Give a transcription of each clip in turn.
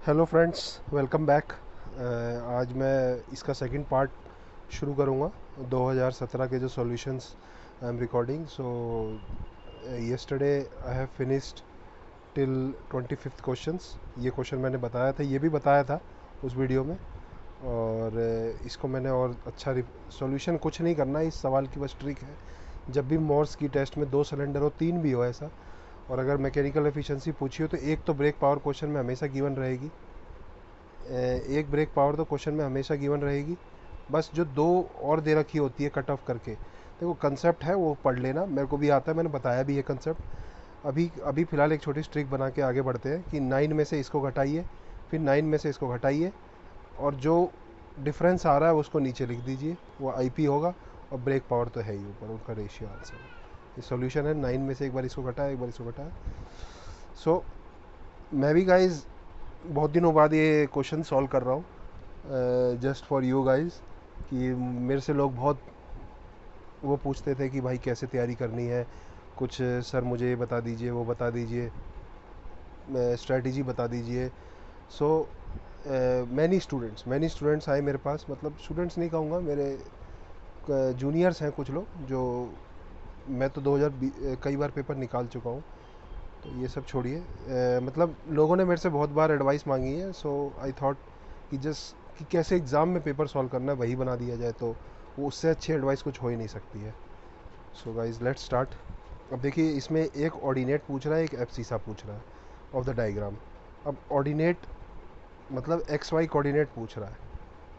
Hello friends, welcome back. आज मैं इसका सेकंड पार्ट शुरू करूँगा 2017 के जो solutions I am recording. So yesterday I have finished till 25th questions. ये क्वेश्चन मैंने बताया था, ये भी बताया था उस वीडियो में। और इसको मैंने और अच्छा सॉल्यूशन कुछ नहीं करना, इस सवाल की बस ट्रिक है। जब भी मोर्स की टेस्ट में 2 सिलेंडर हो, 3 भी हो ऐसा, और अगर मैकेनिकल एफिशिएंसी पूछी हो तो एक तो ब्रेक पावर क्वेश्चन में हमेशा गिवन रहेगी। एक ब्रेक पावर तो क्वेश्चन में हमेशा गिवन रहेगी। बस जो दो और दे रखी होती है कट ऑफ करके, देखो कंसेप्ट है वो पढ़ लेना, मेरे को भी आता है, मैंने बताया भी ये कंसेप्ट। अभी अभी फ़िलहाल एक छोटी स्ट्रिक बना के आगे बढ़ते हैं कि 9 में से इसको घटाइए, फिर 9 में से इसको घटाइए, और जो डिफरेंस आ रहा है उसको नीचे लिख दीजिए, वो आईपी होगा। और ब्रेक पावर तो है ही ऊपर, उनका रेशियो आंसर। ये सॉल्यूशन है, 9 में से एक बार इसको घटाया, एक बार इसको घटाया। सो मैं भी गाइज बहुत दिनों बाद ये क्वेश्चन सॉल्व कर रहा हूँ, जस्ट फॉर यू गाइज। कि मेरे से लोग बहुत वो पूछते थे कि भाई कैसे तैयारी करनी है, कुछ सर मुझे ये बता दीजिए, वो बता दीजिए, स्ट्रेटजी बता दीजिए। सो मैनी स्टूडेंट्स आए मेरे पास, मतलब स्टूडेंट्स नहीं कहूँगा, मेरे जूनियर्स हैं कुछ लोग, जो मैं तो 2020 कई बार पेपर निकाल चुका हूँ। तो ये सब छोड़िए, मतलब लोगों ने मेरे से बहुत बार एडवाइस मांगी है। सो आई थॉट कि जस्ट कि कैसे एग्ज़ाम में पेपर सॉल्व करना है वही बना दिया जाए, तो वो उससे अच्छी एडवाइस कुछ हो ही नहीं सकती है। So guys let's start. अब देखिए, इसमें एक ऑर्डिनेट पूछ रहा है, एक एब्सिसा पूछ रहा है ऑफ द डायग्राम। अब ऑर्डिनेट मतलब एक्स वाई कोऑर्डिनेट पूछ रहा है।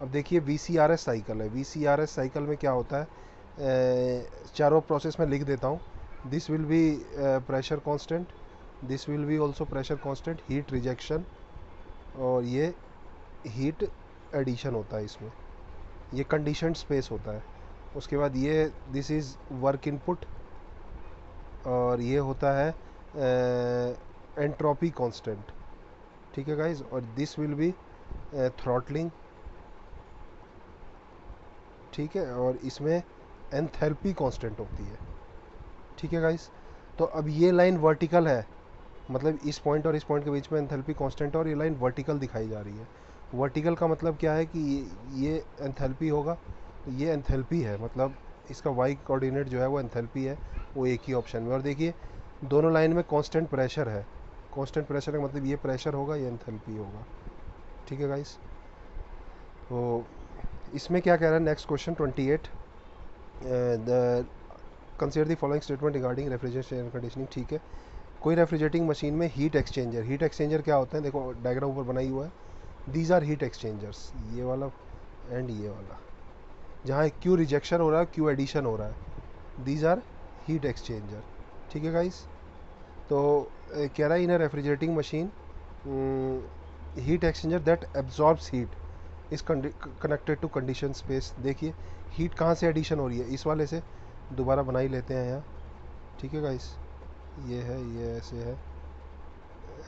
अब देखिए, V C R S cycle है। V C R S cycle में क्या होता है, चारों प्रोसेस में लिख देता हूँ। This will be pressure constant, this will be also pressure constant, heat rejection, और ये हीट एडिशन होता है इसमें। ये कंडीशनड स्पेस होता है। उसके बाद ये दिस इज़ वर्क इनपुट, और ये होता है एंट्रोपी कांस्टेंट। ठीक है गाइज, और दिस विल बी थ्रॉटलिंग। ठीक है, और इसमें एंथैल्पी कांस्टेंट होती है। ठीक है गाइज, तो अब ये लाइन वर्टिकल है, मतलब इस पॉइंट और इस पॉइंट के बीच में एंथैल्पी कांस्टेंट, और ये लाइन वर्टिकल दिखाई जा रही है। वर्टिकल का मतलब क्या है कि ये एंथैल्पी होगा, तो ये एंथैल्पी है, मतलब इसका वाई कोऑर्डिनेट जो है वो एंथैल्पी है, वो एक ही ऑप्शन में। और देखिए, दोनों लाइन में कांस्टेंट प्रेशर है। कांस्टेंट प्रेशर का मतलब ये प्रेशर होगा, ये एंथैल्पी होगा। ठीक है गाइस, तो इसमें क्या कह रहा है next question 28, the consider the following statement regarding refrigeration air conditioning. ठीक है, कोई रेफ्रिजरेटिंग मशीन में हीट एक्सचेंजर, हीट एक्सचेंजर क्या होता है, देखो डायग्राम ऊपर बनाई हुआ है। दीज आर हीट एक्सचेंजर्स, ये वाला एंड ये वाला, जहाँ क्यू रिजेक्शन हो रहा है, क्यू एडिशन हो रहा है, दीज आर हीट एक्सचेंजर। ठीक है गाइस, तो कह रहा है in refrigerating machine heat exchanger that absorbs heat is connected to condition space. देखिए, हीट कहाँ से एडिशन हो रही है, इस वाले से। दोबारा बना ही लेते हैं यहाँ। ठीक है गाइस, ये है, ये ऐसे है,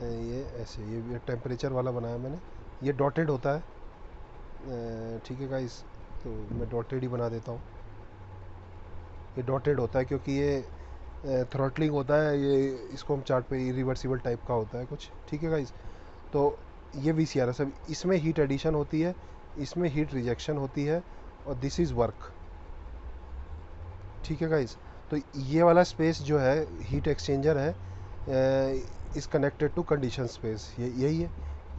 ये ऐसे, ये टेम्परेचर वाला बनाया मैंने, ये डॉटेड होता है। ठीक है गाइस, तो मैं डॉटेड ही बना देता हूँ। ये डॉटेड होता है क्योंकि ये थ्रॉटलिंग होता है, ये इसको हम चार्ट पे रिवर्सिबल टाइप का होता है कुछ। ठीक है गाइस, तो ये वी सी आर है सब, इसमें हीट एडिशन होती है, इसमें हीट रिजेक्शन होती है, और दिस इज़ वर्क। ठीक है गाइस, तो ये वाला स्पेस जो है हीट एक्सचेंजर है, is connected to condition space. ये यही है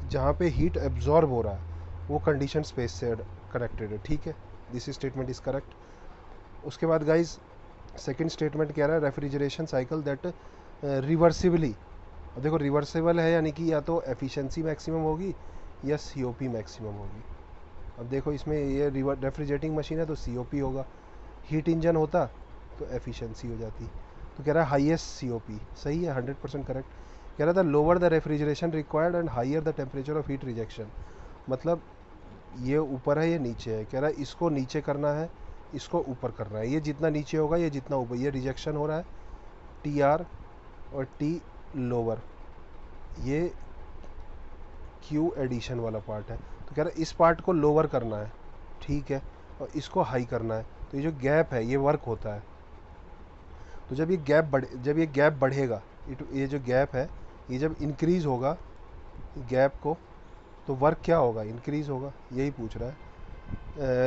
जहाँ पे हीट एब्जॉर्ब हो रहा है, वो कंडीशन स्पेस से कनेक्टेड है। ठीक है, दिस स्टेटमेंट इज़ करेक्ट। उसके बाद गाइज सेकंड स्टेटमेंट कह रहा है रेफ्रिजरेशन साइकिल दैट रिवर्सिबली। अब देखो, रिवर्सिबल है यानी कि या तो एफिशिएंसी मैक्सिमम होगी या सीओपी मैक्सिमम होगी। अब देखो, इसमें ये रेफ्रिजरेटिंग मशीन है तो सीओपी होगा, हीट इंजन होता तो एफिशिएंसी हो जाती। तो कह रहा है हाईएस्ट सीओपी, सही है, 100% करेक्ट। कह रहा था lower the refrigeration required and higher the temperature of heat rejection. मतलब ये ऊपर है, ये नीचे है, कह रहा है इसको नीचे करना है, इसको ऊपर करना है। ये जितना नीचे होगा, ये जितना ऊपर, ये रिजेक्शन हो रहा है टी आर, और टी लोअर, ये क्यू एडिशन वाला पार्ट है। तो कह रहा है इस पार्ट को लोअर करना है, ठीक है, और इसको हाई करना है। तो ये जो गैप है ये वर्क होता है। तो जब ये गैप बढ़ेगा, ये जो गैप है, ये जब इंक्रीज़ होगा, गैप को तो वर्क क्या होगा, इंक्रीज होगा, यही पूछ रहा है।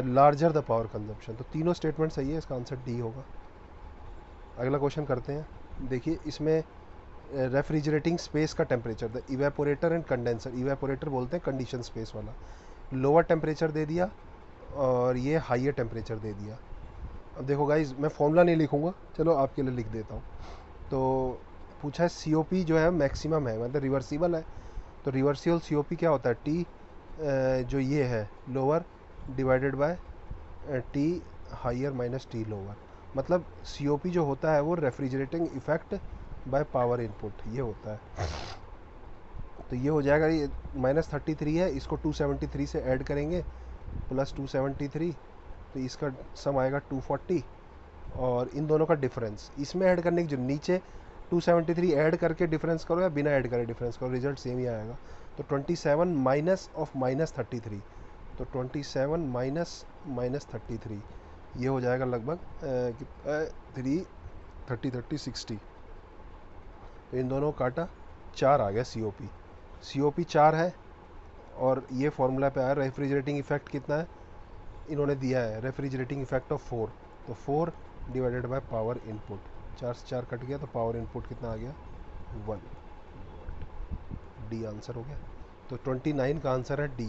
लार्जर द पावर कंजप्शन, तो तीनों स्टेटमेंट सही है, इसका आंसर डी होगा। अगला क्वेश्चन करते हैं। देखिए इसमें रेफ्रिजरेटिंग स्पेस का temperature, the evaporator and condenser, evaporator बोलते हैं कंडीशन स्पेस वाला, लोअर टेम्परेचर दे दिया और ये हाइयर टेम्परेचर दे दिया। अब देखो गाइज, मैं फॉर्मूला नहीं लिखूंगा, चलो आपके लिए लिख देता हूँ। तो पूछा है COP जो है मैक्सिमम है, मतलब रिवर्सिबल है, तो रिवर्सिबल COP क्या होता है, T जो ये है lower divided by T higher minus T lower, मतलब COP जो होता है वो refrigerating effect by power input ये होता है। तो ये हो जाएगा, ये -33 है, इसको 273 से ऐड करेंगे प्लस 273, तो इसका सम आएगा 240, और इन दोनों का डिफरेंस इसमें ऐड करने की जो नीचे 273 ऐड करके डिफरेंस करो या बिना ऐड करे डिफरेंस करो, रिजल्ट सेम ही आएगा। तो 27 माइनस ऑफ -33, तो 27 माइनस 33, ये हो जाएगा लगभग 30 60, तो इन दोनों काटा 4 आ गया COP 4 है, और ये फॉर्मूला पे आया रेफ्रिजरेटिंग इफेक्ट कितना है, इन्होंने दिया है रेफ्रिजरेटिंग इफेक्ट ऑफ 4, तो 4 डिवाइडेड बाय पावर इनपुट, 4 से 4 कट गया, तो पावर इनपुट कितना आ गया 1, डी आंसर हो गया। तो 29 का आंसर है डी,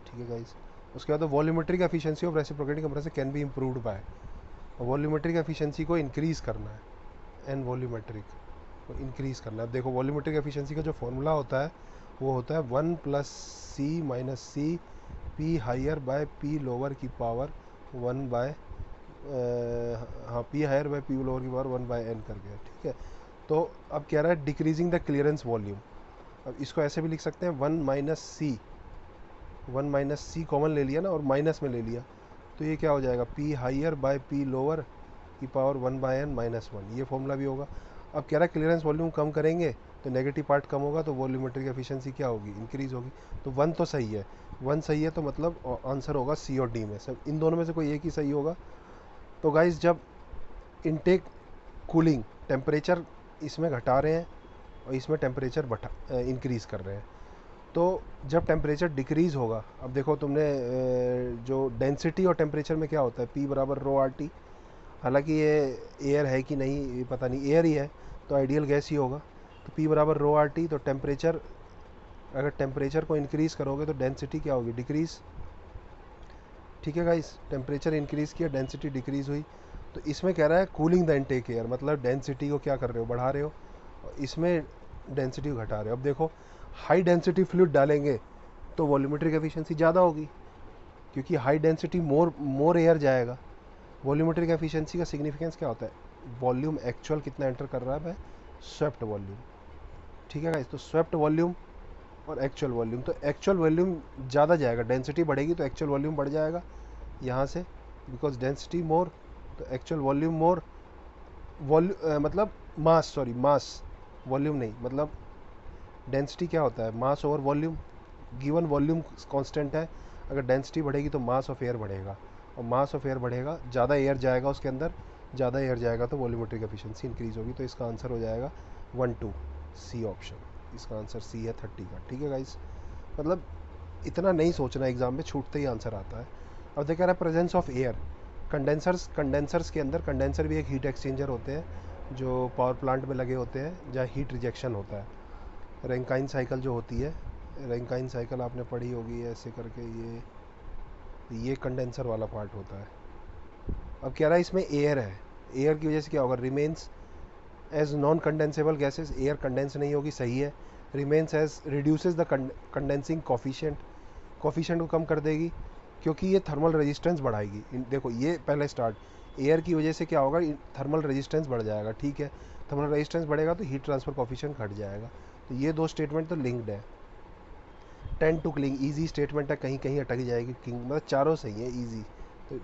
ठीक है गाइस। उसके बाद volumetric efficiency of reciprocating compressor can be improved by, volumetric efficiency को इंक्रीज़ करना है, एन वॉल्यूमेट्रिक को इंक्रीज़ करना है। अब देखो वॉल्यूमेट्रिक एफिशिएंसी का जो फॉर्मूला होता है वो होता है 1 + C - C P higher by P lower की power 1 by P higher by P lower की पावर 1 बाय n करके, ठीक है। तो अब कह रहा है डिक्रीजिंग द क्लियरेंस वॉल्यूम, अब इसको ऐसे भी लिख सकते हैं 1 - C कॉमन ले लिया ना और माइनस में ले लिया, तो ये क्या हो जाएगा P higher by P lower की पावर 1 बाय n -1, ये फॉर्मूला भी होगा। अब कह रहा है क्लियरेंस वॉल्यूम कम करेंगे तो नेगेटिव पार्ट कम होगा, तो वॉल्यूमेट्रिक एफिशिएंसी क्या होगी, इंक्रीज होगी। तो 1 तो सही है, 1 सही है, तो मतलब आंसर होगा C और D में सब, इन दोनों में से कोई एक ही सही होगा। तो गाइज जब इनटेक कूलिंग टेम्परेचर इसमें घटा रहे हैं और इसमें टेम्परेचर इंक्रीज़ कर रहे हैं, तो जब टेम्परेचर डिक्रीज़ होगा, अब देखो तुमने जो डेंसिटी और टेम्परेचर में क्या होता है, P बराबर ρRT, हालांकि ये एयर है कि नहीं ये पता नहीं, एयर ही है तो आइडियल गैस ही होगा, तो P बराबर ρRT, तो टेम्परेचर, अगर टेम्परेचर को इंक्रीज़ करोगे तो डेंसिटी क्या होगी, डिक्रीज़, ठीक है गाइस। टेम्परेचर इंक्रीज़ किया, डेंसिटी डिक्रीज़ हुई, तो इसमें कह रहा है कूलिंग द इनटेक एयर, मतलब डेंसिटी को क्या कर रहे हो, बढ़ा रहे हो, और इसमें डेंसिटी को घटा रहे हो। अब देखो हाई डेंसिटी फ्लूइड डालेंगे तो वॉल्यूमेट्रिक एफिशिएंसी ज़्यादा होगी, क्योंकि हाई डेंसिटी मोर एयर जाएगा। वॉल्यूमेट्रिक एफिशिएंसी का सिग्निफिकेंस क्या होता है, वॉल्यूम एक्चुअल कितना एंटर कर रहा है भाई, स्वेप्ट वॉल्यूम, ठीक है गाइस। तो स्वेप्ट वॉल्यूम और एक्चुअल वॉल्यूम, तो एक्चुअल वॉल्यूम ज़्यादा जाएगा, डेंसिटी बढ़ेगी तो एक्चुअल वॉल्यूम बढ़ जाएगा यहाँ से, बिकॉज डेंसिटी मोर, तो एक्चुअल वॉल्यूम मोर, मतलब मास, सॉरी मास, वॉल्यूम नहीं, मतलब डेंसिटी क्या होता है, मास over volume, given volume constant है, अगर डेंसिटी बढ़ेगी तो मास ऑफ एयर बढ़ेगा, और मास ऑफ एयर बढ़ेगा, ज़्यादा एयर जाएगा उसके अंदर, ज़्यादा एयर जाएगा तो वॉल्यूमेट्रिक एफिशिएंसी इंक्रीज़ होगी। तो इसका आंसर हो जाएगा 1 2 C ऑप्शन, इसका आंसर C है 30 का, ठीक है गाइस। मतलब इतना नहीं सोचना, एग्जाम में छूटते ही आंसर आता है। अब देख रहा है प्रेजेंस ऑफ एयर, कंडेंसर्स के अंदर, कंडेंसर भी एक हीट एक्सचेंजर होते हैं जो पावर प्लांट में लगे होते हैं जहाँ हीट रिजेक्शन होता है। रैंकाइन साइकिल जो होती है, रैंकाइन साइकिल आपने पढ़ी होगी ऐसे करके, ये कंडेंसर वाला पार्ट होता है। अब कह रहा है इसमें एयर है, एयर की वजह से क्या होगा, remains as non condensable gases, air condense नहीं होगी, सही है। Remains as reduces the condensing coefficient, coefficient को कम कर देगी क्योंकि ये थर्मल रेजिस्टेंस बढ़ाएगी। देखो ये पहले स्टार्ट, एयर की वजह से क्या होगा, थर्मल रेजिस्टेंस बढ़ जाएगा, ठीक है, थर्मल रेजिस्टेंस बढ़ेगा तो हीट ट्रांसफर कोफिशिएंट घट जाएगा। तो ये दो स्टेटमेंट तो लिंक्ड है। Tend to cling, easy statement है, कहीं कहीं अटक जाएगी, किंग मतलब चारों सही है, ईजी। तो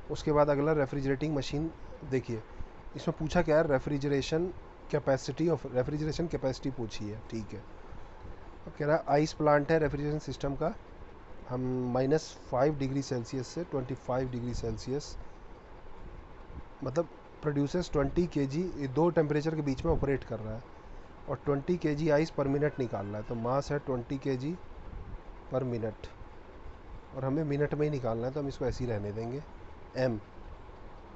उसके बाद अगला रेफ्रिजरेटिंग मशीन, देखिए इसमें पूछा क्या है, refrigeration capacity of, refrigeration capacity पूछी है, ठीक है। अब कह रहा है आइस प्लांट है रेफ्रिजरेशन सिस्टम का, हम -5 डिग्री सेल्सियस से 25 डिग्री सेल्सियस, मतलब प्रोड्यूसेस 20 kg, ये दो टेम्परेचर के बीच में ऑपरेट कर रहा है। और 20 kg आइस पर मिनट निकालना है। तो मास है 20 kg पर मिनट, और हमें मिनट में ही निकालना है, तो हम इसको ऐसे ही रहने देंगे m।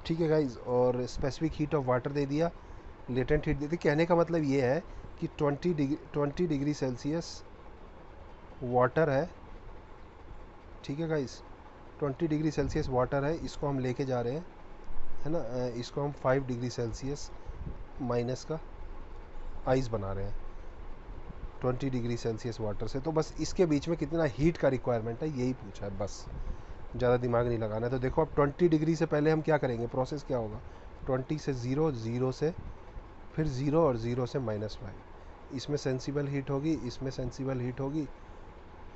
ठीक है गाइज, और स्पेसिफिक हीट ऑफ वाटर दे दिया, लेटेंट हीट दे दी। कहने का मतलब ये है कि 20 डिग्री सेल्सियस वाटर है। ठीक है गाइज, 20 डिग्री सेल्सियस वाटर है, इसको हम लेके जा रहे हैं, है ना, इसको हम 5 डिग्री सेल्सियस माइनस का आइस बना रहे हैं 20 डिग्री सेल्सियस वाटर से। तो बस इसके बीच में कितना हीट का रिक्वायरमेंट है यही पूछा है, बस ज़्यादा दिमाग नहीं लगाना है। तो देखो अब 20 डिग्री से पहले हम क्या करेंगे, प्रोसेस क्या होगा, 20 से 0, 0 से फिर 0 और 0 से -5, इसमें सेंसिबल हीट होगी, इसमें सेंसिबल हीट होगी,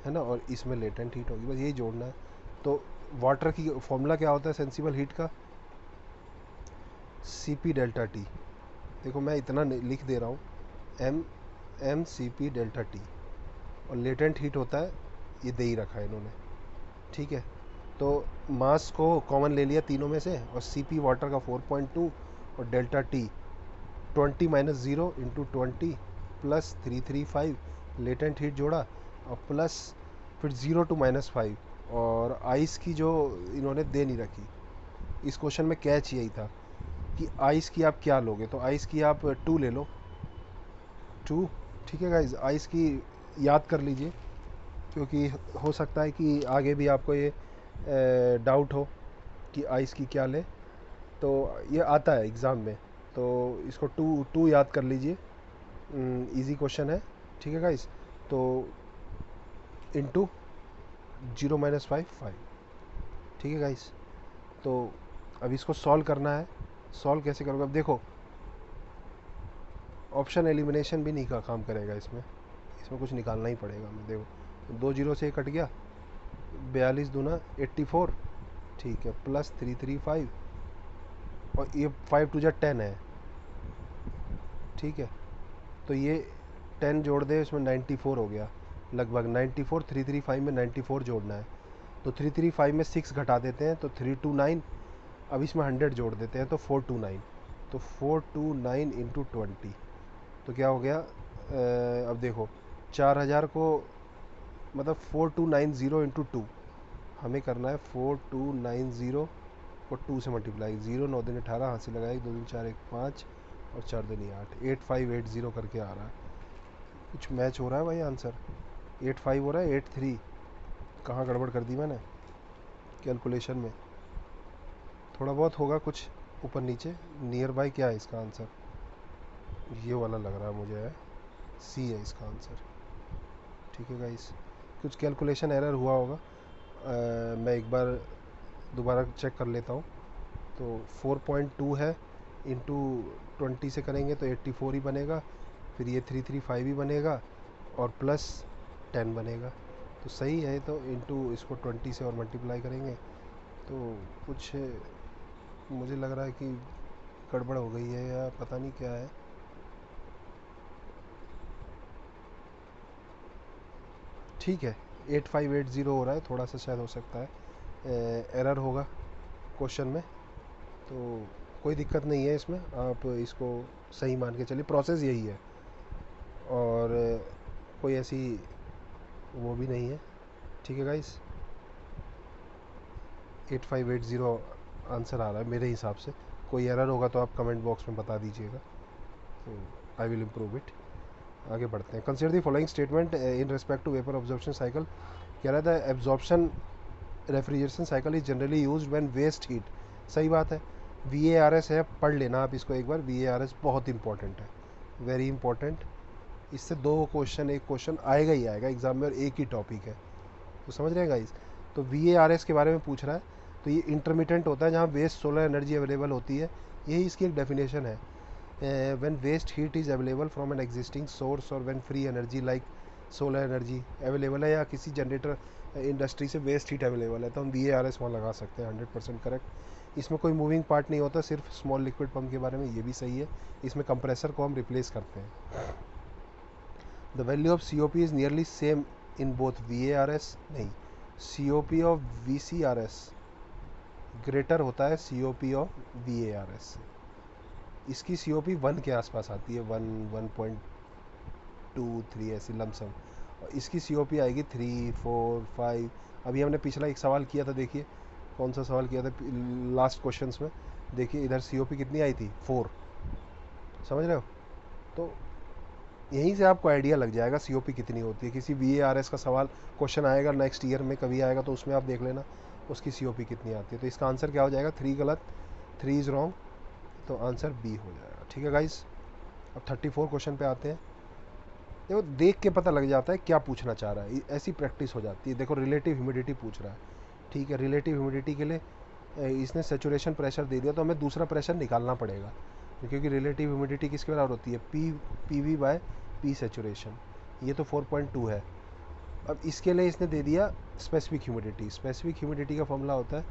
है ना, और इसमें लेटेंट हीट होगी, बस यही जोड़ना है। तो वाटर की फॉर्मूला क्या होता है सेंसिबल हीट का, CP डेल्टा टी। देखो मैं इतना लिख दे रहा हूँ, CP डेल्टा टी, और लेटेंट हीट होता है, ये दे ही रखा है इन्होंने। ठीक है, तो मास को कॉमन ले लिया तीनों में से, और CP वाटर का 4.2 और delta T 20 - 0 × 20 plus 335 latent heat जोड़ा, और प्लस फिर 0 to -5, और आइस की जो इन्होंने दे नहीं रखी। इस क्वेश्चन में कैच यही था कि आइस की आप क्या लोगे, तो आइस की आप 2 ले लो, 2। ठीक है गाइज, आइस की याद कर लीजिए, क्योंकि हो सकता है कि आगे भी आपको ये डाउट हो कि आइस की क्या ले, तो ये आता है एग्ज़ाम में, तो इसको 2 याद कर लीजिए, इजी क्वेश्चन है। ठीक है गाइस, तो इंटू 0 - 5 5। ठीक है गाइस, तो अब इसको सॉल्व करना है। सॉल्व कैसे करोगे, अब देखो ऑप्शन एलिमिनेशन भी नहीं का काम करेगा इसमें, इसमें कुछ निकालना ही पड़ेगा हमें। देखो 2 0 से कट गया, 42 दूना 84, ठीक है, प्लस 335, और ये 5 2 10 है। ठीक है, तो ये 10 जोड़ दे, इसमें 94 हो गया लगभग, 94, 335 में 94 जोड़ना है, तो 335 में 6 घटा देते हैं तो 329, अब इसमें 100 जोड़ देते हैं तो 429, तो 429 × 20, तो क्या हो गया, अब देखो 4000 को, मतलब 4290 × 2, हमें करना है 4290 को 2 से मल्टीप्लाई, 0 9 दिन 18, हाथ से लगाए, 2 दिन 4 1 5 और 4 दिन 8, 8580 करके आ रहा है। कुछ मैच हो रहा है भाई आंसर, 85 हो रहा है, 83 कहाँ गड़बड़ कर दी मैंने कैलकुलेशन में, थोड़ा बहुत होगा कुछ ऊपर नीचे। नियर बाय क्या है इसका आंसर, ये वाला लग रहा है मुझे, है C है इसका आंसर। ठीक है गाइस, कुछ कैलकुलेशन एरर हुआ होगा, मैं एक बार दोबारा चेक कर लेता हूँ। तो 4.2 है, इंटू 20 से करेंगे तो 84 ही बनेगा, फिर ये 335 ही बनेगा, और प्लस 10 बनेगा, तो सही है। तो इंटू इसको 20 से और मल्टीप्लाई करेंगे, तो कुछ मुझे लग रहा है कि गड़बड़ हो गई है या पता नहीं क्या है। ठीक है, 8580 हो रहा है, थोड़ा सा शायद हो सकता है एरर होगा क्वेश्चन में, तो कोई दिक्कत नहीं है इसमें, आप इसको सही मान के चलिए, प्रोसेस यही है, और कोई ऐसी वो भी नहीं है। ठीक है गाइस, 8580 आंसर आ रहा है मेरे हिसाब से, कोई एरर होगा तो आप कमेंट बॉक्स में बता दीजिएगा, तो आई विल इम्प्रूव इट। आगे बढ़ते हैं। Consider the following statement in respect to vapour absorption cycle. कह रहा था absorption refrigeration cycle is generally used when waste heat. सही बात है, VARS है, पढ़ लेना आप इसको एक बार, VARS बहुत इंपॉर्टेंट है, वेरी इंपॉर्टेंट। इससे 2 क्वेश्चन, एक क्वेश्चन आएगा ही आएगा एग्जाम में, और एक ही टॉपिक है, तो समझ रहे हैं गाइस। तो VARS के बारे में पूछ रहा है, तो ये इंटरमीडिएंट होता है जहाँ वेस्ट सोलर एनर्जी अवेलेबल होती है, यही इसकी एक डेफिनेशन है। When waste heat is available from an existing source, और when free energy like solar energy available है, या किसी जनरेटर इंडस्ट्री से वेस्ट हीट अवेलेबल है, तो हम VARS वहाँ लगा सकते हैं, 100% करेक्ट। इसमें कोई मूविंग पार्ट नहीं होता, सिर्फ स्मॉल लिक्विड पंप के बारे में ये भी सही है, इसमें कंप्रेसर को हम रिप्लेस करते हैं। The value of COP is nearly same in both VARS, नहीं, COP ऑफ VCRS ग्रेटर होता है COP ऑफ VARS से। इसकी COP 1 के आसपास आती है, 1 1 2 3 ऐसी लमसम। और इसकी COP आएगी 3 4 5। अभी हमने पिछला एक सवाल किया था, देखिए कौन सा सवाल किया था लास्ट क्वेश्चंस में, देखिए इधर COP कितनी आई थी 4, समझ रहे हो। तो यहीं से आपको आइडिया लग जाएगा COP कितनी होती है। किसी VARS का सवाल क्वेश्चन आएगा नेक्स्ट ईयर में कभी आएगा, तो उसमें आप देख लेना उसकी COP कितनी आती है। तो इसका आंसर क्या हो जाएगा, 3 गलत, 3 इज़ रॉन्ग, तो आंसर B हो जाएगा। ठीक है गाइस, अब 34 क्वेश्चन पे आते हैं। देखो देख के पता लग जाता है क्या पूछना चाह रहा है, ऐसी प्रैक्टिस हो जाती है। देखो रिलेटिव ह्यूमिडिटी पूछ रहा है, ठीक है, रिलेटिव ह्यूमिडिटी के लिए इसने सेचुरेशन प्रेशर दे दिया, तो हमें दूसरा प्रेशर निकालना पड़ेगा, क्योंकि रिलेटिव ह्यूमिडिटी किसके बराबर होती है, PV बाय P सेचुरेशन। ये तो 4.2 है। अब इसके लिए इसने दे दिया स्पेसिफिक ह्यूमिडिटी। स्पेसिफिक ह्यूमिडिटी का फॉर्मूला होता है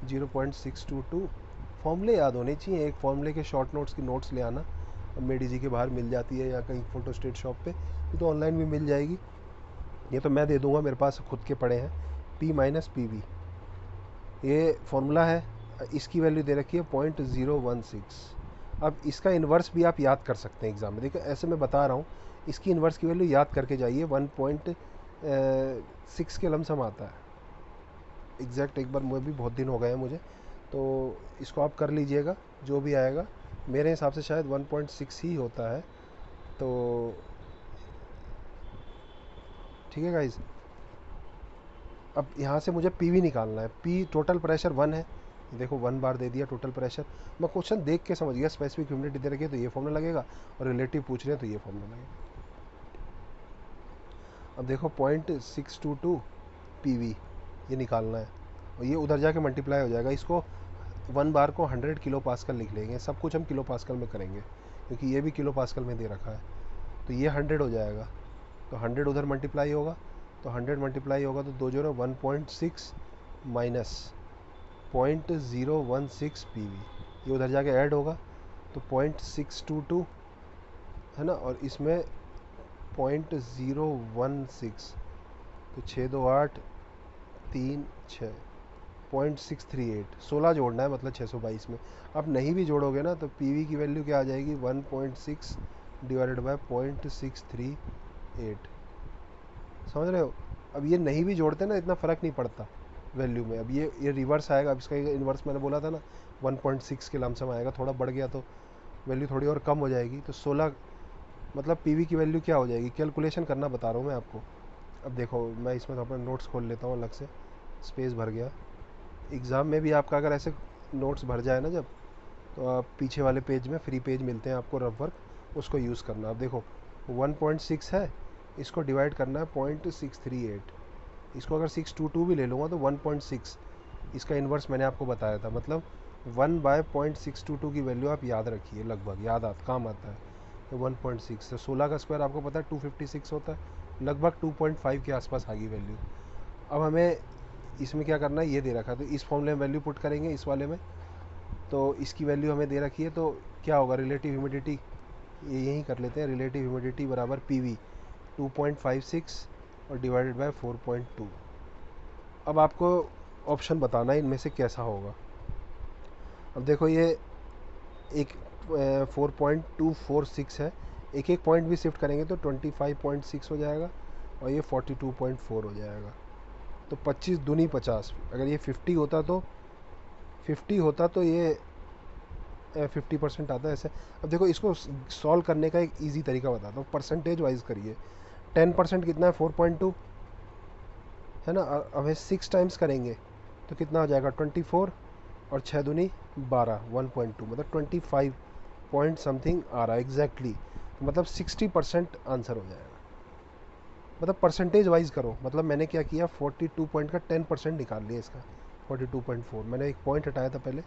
0.622। फॉर्मूले याद होने चाहिए, एक फॉर्मूले के शॉर्ट नोट्स की नोट्स ले आना, मेडी जी के बाहर मिल जाती है या कहीं फोटो स्टेट शॉप पे, ये तो ऑनलाइन भी मिल जाएगी। ये तो मैं दे दूंगा, मेरे पास खुद के पड़े हैं। P माइनस PV ये फॉर्मूला है। इसकी वैल्यू दे रखी है 0.016। अब इसका इन्वर्स भी आप याद कर सकते हैं एग्ज़ाम में, देखो ऐसे मैं बता रहा हूँ, इसकी इन्वर्स की वैल्यू याद करके जाइए, 1.6 के लमसम आता है एग्जैक्ट। एक बार मुझे भी बहुत दिन हो गए हैं मुझे, तो इसको आप कर लीजिएगा, जो भी आएगा मेरे हिसाब से शायद 1.6 ही होता है। तो ठीक है गाइज, अब यहाँ से मुझे PV निकालना है। P टोटल प्रेशर 1 है, देखो 1 बार दे दिया टोटल प्रेशर। मैं क्वेश्चन देख के समझ गया, स्पेसिफिक ह्यूमिडिटी दे रखी है तो ये फॉर्मूला लगेगा, और रिलेटिव पूछ रहे हैं तो ये फॉर्मूला लगेगा। अब देखो 0.622 PV ये निकालना है, और ये उधर जाके मल्टीप्लाई हो जाएगा। इसको 1 बार को 100 किलो पास्कल लिख लेंगे, सब कुछ हम किलो पास्कल में करेंगे क्योंकि ये भी किलो पास्कल में दे रखा है। तो ये 100 हो जाएगा, तो 100 उधर मल्टीप्लाई होगा, तो 100 मल्टीप्लाई होगा तो 2 0 1.6 माइनस 0.016 PV, ये उधर जाके ऐड होगा तो 0.622 है ना, और इसमें 0.016, तो 6 2 8 3 6 0.638, 16 जोड़ना है मतलब 622 में। अब नहीं भी जोड़ोगे ना तो PV की वैल्यू क्या आ जाएगी, 1.6 डिवाइडेड बाय 0.638, समझ रहे हो। अब ये नहीं भी जोड़ते ना, इतना फ़र्क नहीं पड़ता वैल्यू में। अब ये रिवर्स आएगा, अब इसका इन्वर्स मैंने बोला था ना 1.6 के लमसम आएगा, थोड़ा बढ़ गया तो वैल्यू थोड़ी और कम हो जाएगी, तो 16 मतलब PV की वैल्यू क्या हो जाएगी, कैलकुलेशन करना बता रहा हूँ मैं आपको। अब देखो मैं इसमें तो अपना नोट्स खोल लेता हूँ अलग से, स्पेस भर गया। एग्ज़ाम में भी आपका अगर ऐसे नोट्स भर जाए ना जब, तो आप पीछे वाले पेज में फ्री पेज मिलते हैं आपको रफ वर्क, उसको यूज़ करना। अब देखो 1.6 है, इसको डिवाइड करना है 0.638, इसको अगर 622 भी ले लूँगा तो 1.6, इसका इन्वर्स मैंने आपको बताया था, मतलब 1 बाय 0.622 की वैल्यू आप याद रखिए, लगभग याद काम आता है। तो 1.6 तो 16 का स्क्वायर आपको पता है 256 होता है, लगभग 2.5 के आसपास आ गई वैल्यू। अब हमें इसमें क्या करना है, ये दे रखा है तो इस फॉर्मूले में वैल्यू पुट करेंगे इस वाले में, तो इसकी वैल्यू हमें दे रखी है, तो क्या होगा रिलेटिव ह्यूमिडिटी, ये यही कर लेते हैं, रिलेटिव ह्यूमिडिटी बराबर PV 2.56 और डिवाइडेड बाय 4.2। अब आपको ऑप्शन बताना है इनमें से कैसा होगा। अब देखो ये एक 4.246 है, एक एक पॉइंट भी शिफ्ट करेंगे तो 25.6 हो जाएगा, और ये 42.4 हो जाएगा। तो 25 दूनी 50, अगर ये 50 होता तो 50 होता तो ये 50% आता है ऐसे। अब देखो इसको सॉल्व करने का एक इजी तरीका बताता हूँ, परसेंटेज वाइज करिए। 10% कितना है, 4.2 है ना, हमें 6 टाइम्स करेंगे तो कितना हो जाएगा 24, और 6 दूनी 12, 1.2 मतलब 25 पॉइंट समथिंग आ रहा है एग्जैक्टली, तो मतलब 60% आंसर हो जाएगा। मतलब परसेंटेज वाइज करो, मतलब मैंने क्या किया 42 पॉइंट का 10% निकाल लिया इसका, 42.4। मैंने एक पॉइंट हटाया था पहले,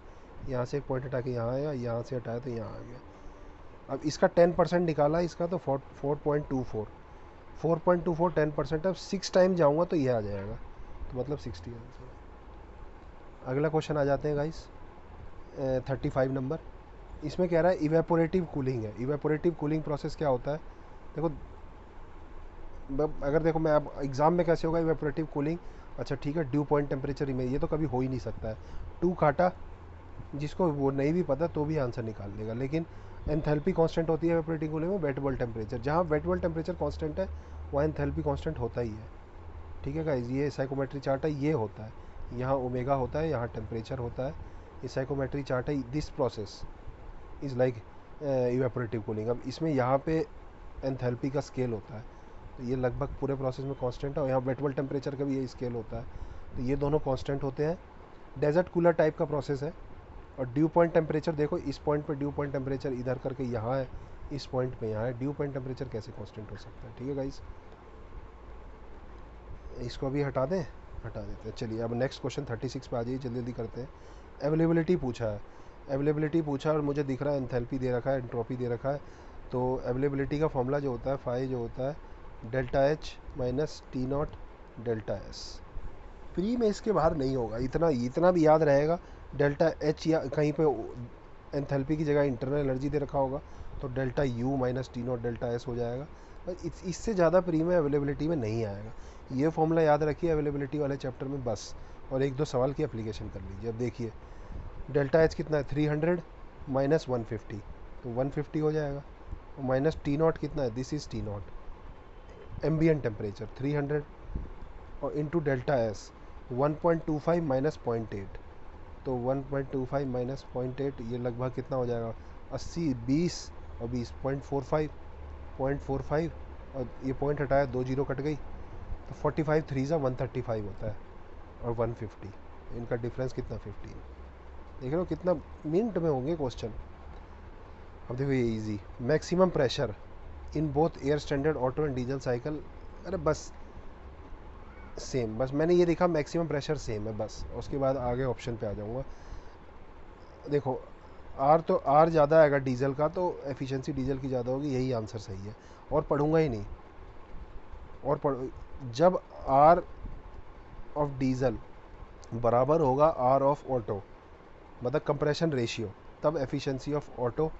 यहाँ से एक पॉइंट हटा के यहाँ आया, यहाँ से हटाया तो यहाँ आ गया। अब इसका 10% निकाला इसका, तो 4.24, 4.24 10%। अब 6 टाइम जाऊँगा तो ये आ जाएगा, तो मतलब 60 आंसर। अगला क्वेश्चन आ जाते हैं गाइस, 35 नंबर। इसमें कह रहा है इवेपोरेटिव कूलिंग है। इवेपोरेटिव कूलिंग प्रोसेस क्या होता है, देखो अगर देखो मैं अब एग्ज़ाम में कैसे होगा इवेपोरेटिव कूलिंग, अच्छा ठीक है, ड्यू पॉइंट टेम्परेचर में, ये तो कभी हो ही नहीं सकता है। 2 काटा, जिसको वो नहीं भी पता तो भी आंसर निकाल लेगा, लेकिन एंथैल्पी कांस्टेंट होती है इवेपोरेटिव कूलिंग में वेट बल्ब टेम्परेचर, जहाँ वेट बल्ब टेम्परेचर कांस्टेंट है वहाँ एंथैल्पी कांस्टेंट होता ही है। ठीक है गाइस, ये साइकोमेट्री चार्ट है, ये होता है, यहाँ ओमेगा होता है, यहाँ टेम्परेचर होता है, ये साइकोमेट्री चार्ट है। This process is like evaporative cooling. अब इसमें यहाँ पे एंथैल्पी का स्केल होता है, तो ये लगभग पूरे प्रोसेस में कांस्टेंट है, और यहाँ वेट बल्ब टेम्परेचर का भी ये स्केल होता है, तो ये दोनों कांस्टेंट होते हैं। डेजर्ट कूलर टाइप का प्रोसेस है। और ड्यू पॉइंट टेम्परेचर देखो, इस पॉइंट पे ड्यू पॉइंट टेम्परेचर इधर करके यहाँ है, इस पॉइंट पे यहाँ है, ड्यू पॉइंट टेम्परेचर कैसे कांस्टेंट हो सकता है। ठीक है गाइस, इसको अभी हटा दें, हटा देते हैं। चलिए अब नेक्स्ट क्वेश्चन 36 पे आ जाइए, जल्दी जल्दी करते हैं। अवेलेबिलिटी पूछा है, अवेलेबिलिटी पूछा और मुझे दिख रहा है एंथैल्पी दे रखा है, एंट्रोपी दे रखा है। तो अवेलेबिलिटी का फॉर्मूला जो होता है फाई जो होता है delta H minus T not delta S. Pre में इसके बाहर नहीं होगा, इतना इतना भी याद रहेगा। डेल्टा एच या कहीं पे एंथैल्पी की जगह इंटरनल एनर्जी दे रखा होगा, तो delta U minus T not delta S हो जाएगा। बस इससे ज़्यादा प्री में अवेलेबिलिटी में नहीं आएगा। ये फॉर्मूला याद रखिए अवेलेबिलिटी वाले चैप्टर में बस, और एक दो सवाल की एप्लीकेशन कर लीजिए। अब देखिए डेल्टा एच कितना है, 300 माइनस 150, तो 150 हो जाएगा। और माइनस टी नॉट कितना है, this is T not ambient temperature 300, और इंटू डेल्टा एस 1.25 माइनस 0.8, तो 1.25 माइनस 0.8 ये लगभग कितना हो जाएगा, 80, 20 और 20 0.45 और ये पॉइंट हटाया, 2 जीरो कट गई, तो 45 3 ज़ा 135 होता है, और 150 इनका डिफरेंस कितना 15। देख रहे हो कितना मिनट में होंगे क्वेश्चन। अब देखो ये easy, maximum pressure in both air standard auto and diesel cycle. अरे बस सेम, बस मैंने ये देखा मैक्सिमम प्रेशर सेम है बस, उसके बाद आगे ऑप्शन पे आ जाऊँगा। देखो आर, तो आर ज़्यादा आएगा डीजल का, तो एफिशिएंसी डीजल की ज़्यादा होगी, यही आंसर सही है। और पढ़ूंगा ही नहीं, और जब आर ऑफ डीजल बराबर होगा आर ऑफ ऑटो, मतलब कंप्रेशन रेशियो, तब एफिशिएंसी ऑफ ऑटो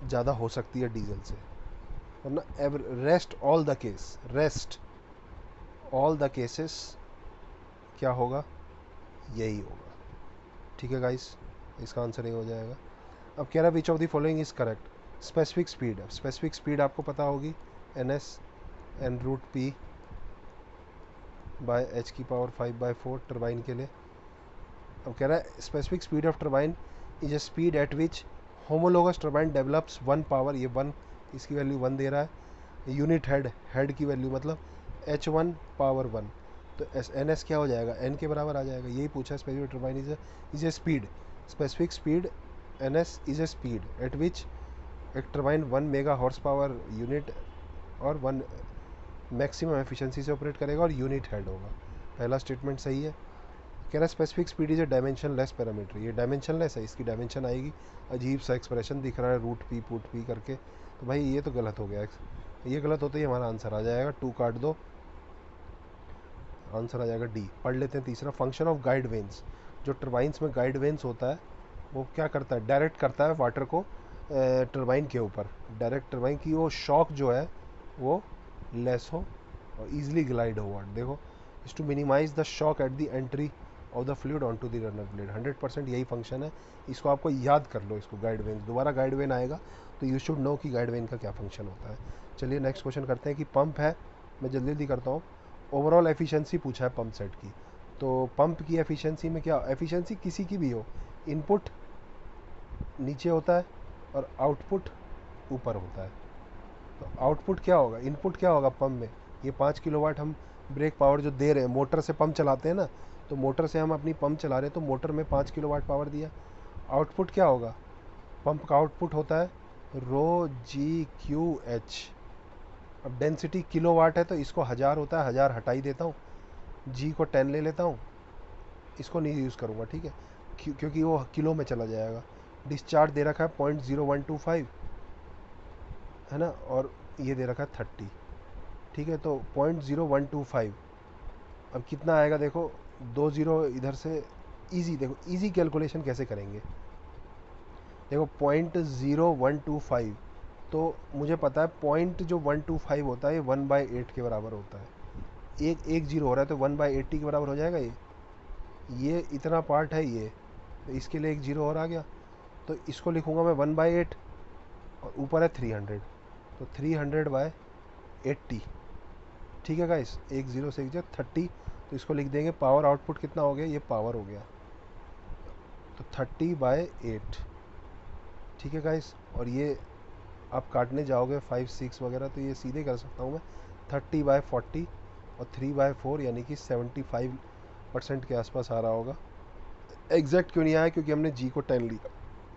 ज़्यादा हो सकती है डीजल से, वरना rest all the case, rest all the cases क्या होगा, यही होगा। ठीक है गाइस, इसका आंसर ये हो जाएगा। अब कह रहा है which of the following is correct. Specific speed, अब स्पेसिफिक स्पीड आपको पता होगी, N S N root P by H की पावर 5/4 टर्बाइन के लिए। अब कह रहा है specific speed of turbine is a speed at which homologous turbine develops 1 power, ये 1 इसकी वैल्यू 1 दे रहा है। यूनिट हेड, हेड की वैल्यू मतलब H1 पावर 1, तो एन एस क्या हो जाएगा, एन के बराबर आ जाएगा। यही पूछा, specific turbine is a speed, specific speed N S is a speed at which एक turbine 1 mega horse power unit और 1 मैक्सिमम एफिशिएंसी से ऑपरेट करेगा, और यूनिट हेड होगा। पहला स्टेटमेंट सही है। कह रहा है specific speed is a dimension less parameter, ये डायमेंशन लेस है, इसकी डायमेंशन आएगी। अजीब सा एक्सप्रेशन दिख रहा है रूट पी पुट पी करके, तो भाई ये तो गलत हो गया, ये गलत होते ही हमारा आंसर आ जाएगा, 2 काट दो, आंसर आ जाएगा डी। पढ़ लेते हैं तीसरा, फंक्शन ऑफ गाइड वेन्स। जो टर्बाइंस में गाइड वेन्स होता है वो क्या करता है, डायरेक्ट करता है वाटर को टर्बाइन के ऊपर, डायरेक्ट टर्बाइन की वो शॉक जो है वो लेस हो और ईजिली ग्लाइड हो। देखो, is to minimize the shock at the entry of the fluid on to the runner blade. 100% यही फंक्शन है, इसको आपको याद कर लो, इसको गाइड वेन, दोबारा गाइड वेन आएगा तो यू शुड नो कि गाइड वेन का क्या फंक्शन होता है। चलिए नेक्स्ट क्वेश्चन करते हैं कि पंप है, मैं जल्दी जल्दी करता हूँ। ओवरऑल एफिशिएंसी पूछा है पंप सेट की, तो पंप की एफिशिएंसी में क्या, एफिशिएंसी किसी की भी हो, इनपुट नीचे होता है और आउटपुट ऊपर होता है। तो आउटपुट क्या होगा, इनपुट क्या होगा पंप में, ये 5 किलोवाट हम ब्रेक पावर जो दे रहे हैं, मोटर से पंप चलाते हैं ना, तो मोटर से हम अपनी पंप चला रहे हैं, तो मोटर में 5 किलोवाट पावर दिया। आउटपुट क्या होगा, पंप का आउटपुट होता है रो जी क्यू एच। अब डेंसिटी किलोवाट है तो इसको 1000 होता है, 1000 हटा ही देता हूँ, जी को 10 ले लेता हूँ, इसको नहीं यूज़ करूँगा, ठीक है, क्योंकि वो किलो में चला जाएगा। डिस्चार्ज दे रखा है 0.0125 है ना, और ये दे रखा है 30, ठीक है, तो 0.0125 अब कितना आएगा, देखो 2 जीरो इधर से, इजी, देखो इजी कैलकुलेशन कैसे करेंगे। देखो 0.0125, तो मुझे पता है पॉइंट जो 125 होता है ये 1/8 के बराबर होता है, एक जीरो हो रहा है तो 1/80 के बराबर हो जाएगा। ये इतना पार्ट है ये, तो इसके लिए एक जीरो और आ गया, तो इसको लिखूंगा मैं 1/8, और ऊपर है 300, तो 300 बाय 80। ठीक है गाइस, 10 से 1 30, तो इसको लिख देंगे पावर आउटपुट कितना हो गया, ये पावर हो गया, तो 30/8। ठीक है गाइस, और ये आप काटने जाओगे 5 6 वगैरह तो ये सीधे कर सकता हूँ मैं 30/40 और 3/4 यानी कि 75% के आसपास आ रहा होगा। एग्जैक्ट क्यों नहीं आया, क्योंकि हमने जी को 10 लिया।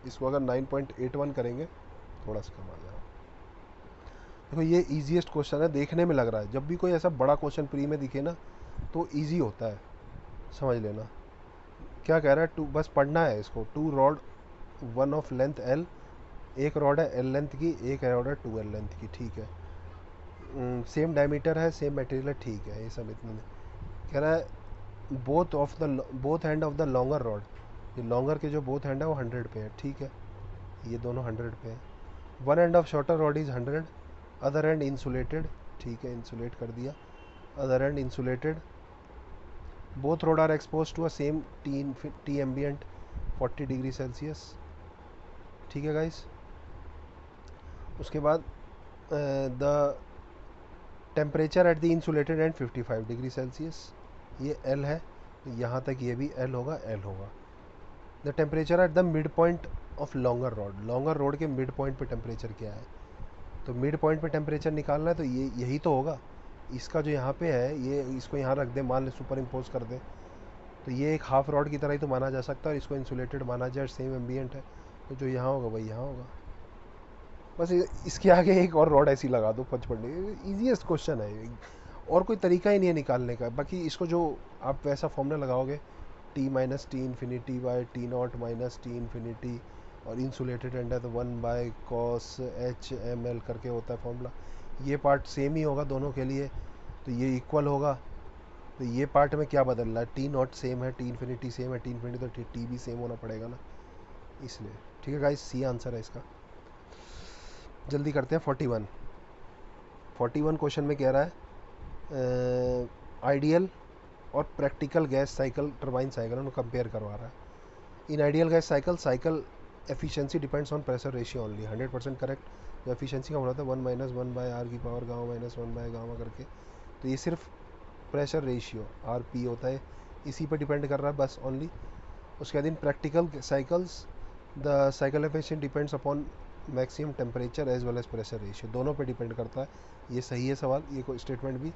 इसको अगर 9.81 करेंगे थोड़ा सा कम आ जाएगा। देखो ये ईजीएस्ट क्वेश्चन है, देखने में लग रहा है, जब भी कोई ऐसा बड़ा क्वेश्चन प्री में दिखे ना तो ईजी होता है, समझ लेना। क्या कह रहा है, टू, बस पढ़ना है इसको। 2 रॉड, 1 ऑफ लेंथ एल, एक रॉड है एल लेंथ की, एक रॉड है 2L लेंथ की। ठीक है, सेम डायमीटर है, सेम मटेरियल है, ठीक है, ये सब इतना कह रहा है। Both and of the longer rod, ये लॉन्गर के जो बोथ एंड है वो 100 पे है। ठीक है, ये दोनों 100 पे है। One end of shorter rod is 100, other end insulated. ठीक है, इंसुलेट कर दिया, other end insulated. Both rod are expose to a same T ambient 40 degree Celsius. ठीक है गाइस, उसके बाद the temperature at the insulated end 55 degree Celsius, ये L है, यहाँ तक ये भी एल होगा, एल होगा। The temperature at the mid point of longer rod, longer road के मिड पॉइंट पे टेम्परेचर क्या है, तो मिड पॉइंट पे टेम्परेचर निकालना है, तो ये यही तो होगा। इसका जो यहाँ पे है, ये इसको यहाँ रख दे, मान ले सुपर इम्पोज कर दे, तो ये एक हाफ रॉड की तरह ही तो माना जा सकता है, और इसको इंसुलेटेड माना जाए, सेम एम्बियंट है, तो जो यहाँ होगा वही यहाँ होगा। बस इसके आगे एक और रॉड ऐसी लगा दो 55। ईजीएस्ट क्वेश्चन है ये, और कोई तरीका ही नहीं है निकालने का। बाकी इसको जो आप वैसा फॉर्मूला लगाओगे, T minus T infinity by T naught minus T infinity, और इंसुलेटेड एंड है तो 1/cos/h/ml करके होता है फॉर्मूला। ये पार्ट सेम ही होगा दोनों के लिए, तो ये इक्वल होगा। तो ये पार्ट में क्या बदल रहा है, टी नॉट सेम है, टी इन्फिनिटी सेम है, टी इन्फिनिटी तो टी भी सेम होना पड़ेगा ना, इसलिए। ठीक है गाइस, सी आंसर है इसका। जल्दी करते हैं। 41 क्वेश्चन में कह रहा है आइडियल और practical gas cycle turbine cycle उन्हें कंपेयर करवा रहा है। In ideal gas cycle, cycle efficiency depends on pressure ratio only. 100% correct. जो एफिशिएंसी का होना था 1 - 1/r की पावर गामा माइनस 1/गामा करके, तो ये सिर्फ प्रेशर रेशियो RP होता है, इसी पर डिपेंड कर रहा है बस ओनली। उसके बाद in practical cycles the cycle efficiency depends upon maximum temperature as well as pressure ratio, दोनों पे डिपेंड करता है। ये सही है सवाल, ये कोई स्टेटमेंट भी।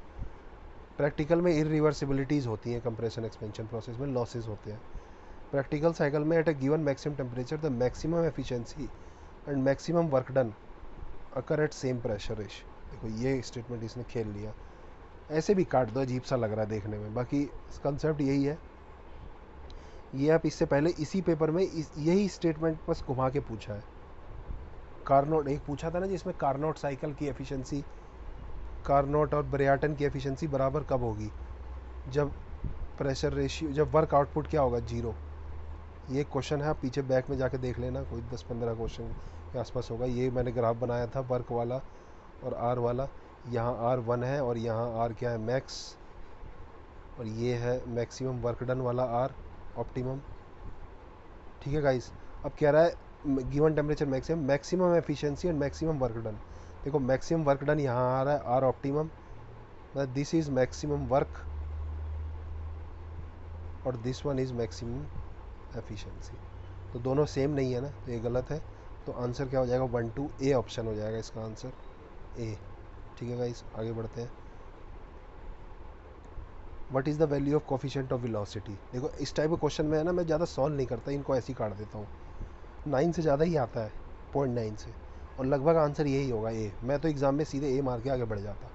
प्रैक्टिकल में इरिवर्सिबिलिटीज़ होती हैं, कंप्रेशन एक्सपेंशन प्रोसेस में लॉसेज होते हैं। प्रैक्टिकल साइकिल में at a given maximum temperature the maximum efficiency and maximum work done occur at same pressure ratio. देखो ये स्टेटमेंट इसने खेल लिया, ऐसे भी काट दो, अजीब सा लग रहा है देखने में, बाकी कंसेप्ट यही है। ये आप इससे पहले इसी पेपर में यही स्टेटमेंट बस घुमा के पूछा है। कार्नोट एक पूछा था ना, जिसमें कार्नोट साइकिल की एफिशिएंसी, कार्नोट और ब्रेयाटन की एफिशिएंसी बराबर कब होगी, जब प्रेशर रेशियो, जब वर्क आउटपुट क्या होगा, 0। ये क्वेश्चन है, आप पीछे बैक में जाके देख लेना, कोई 10-15 क्वेश्चन के आसपास होगा। ये मैंने ग्राफ बनाया था वर्क वाला और आर वाला। यहाँ R1 है और यहाँ R क्या है, मैक्स, और ये है मैक्सिमम वर्क डन वाला R, ऑप्टिमम। ठीक है गाइस, अब कह रहा है given temperature maximum, maximum efficiency and maximum work done. देखो मैक्सिमम वर्क डन यहाँ आ रहा है R optimum, this is maximum work, और this one is maximum efficiency, तो दोनों सेम नहीं है ना, तो ये गलत है। तो आंसर क्या हो जाएगा, 1 2 A ऑप्शन हो जाएगा इसका आंसर, A। ठीक है गाइस, आगे बढ़ते हैं। What is the value of coefficient of velocity. देखो इस टाइप के क्वेश्चन में है ना, मैं ज़्यादा सॉल्व नहीं करता, इनको ऐसे ही काट देता हूँ। 9 से ज़्यादा ही आता है, 0.9 से, और लगभग आंसर यही होगा, A। मैं तो एग्ज़ाम में सीधे A मार के आगे बढ़ जाता।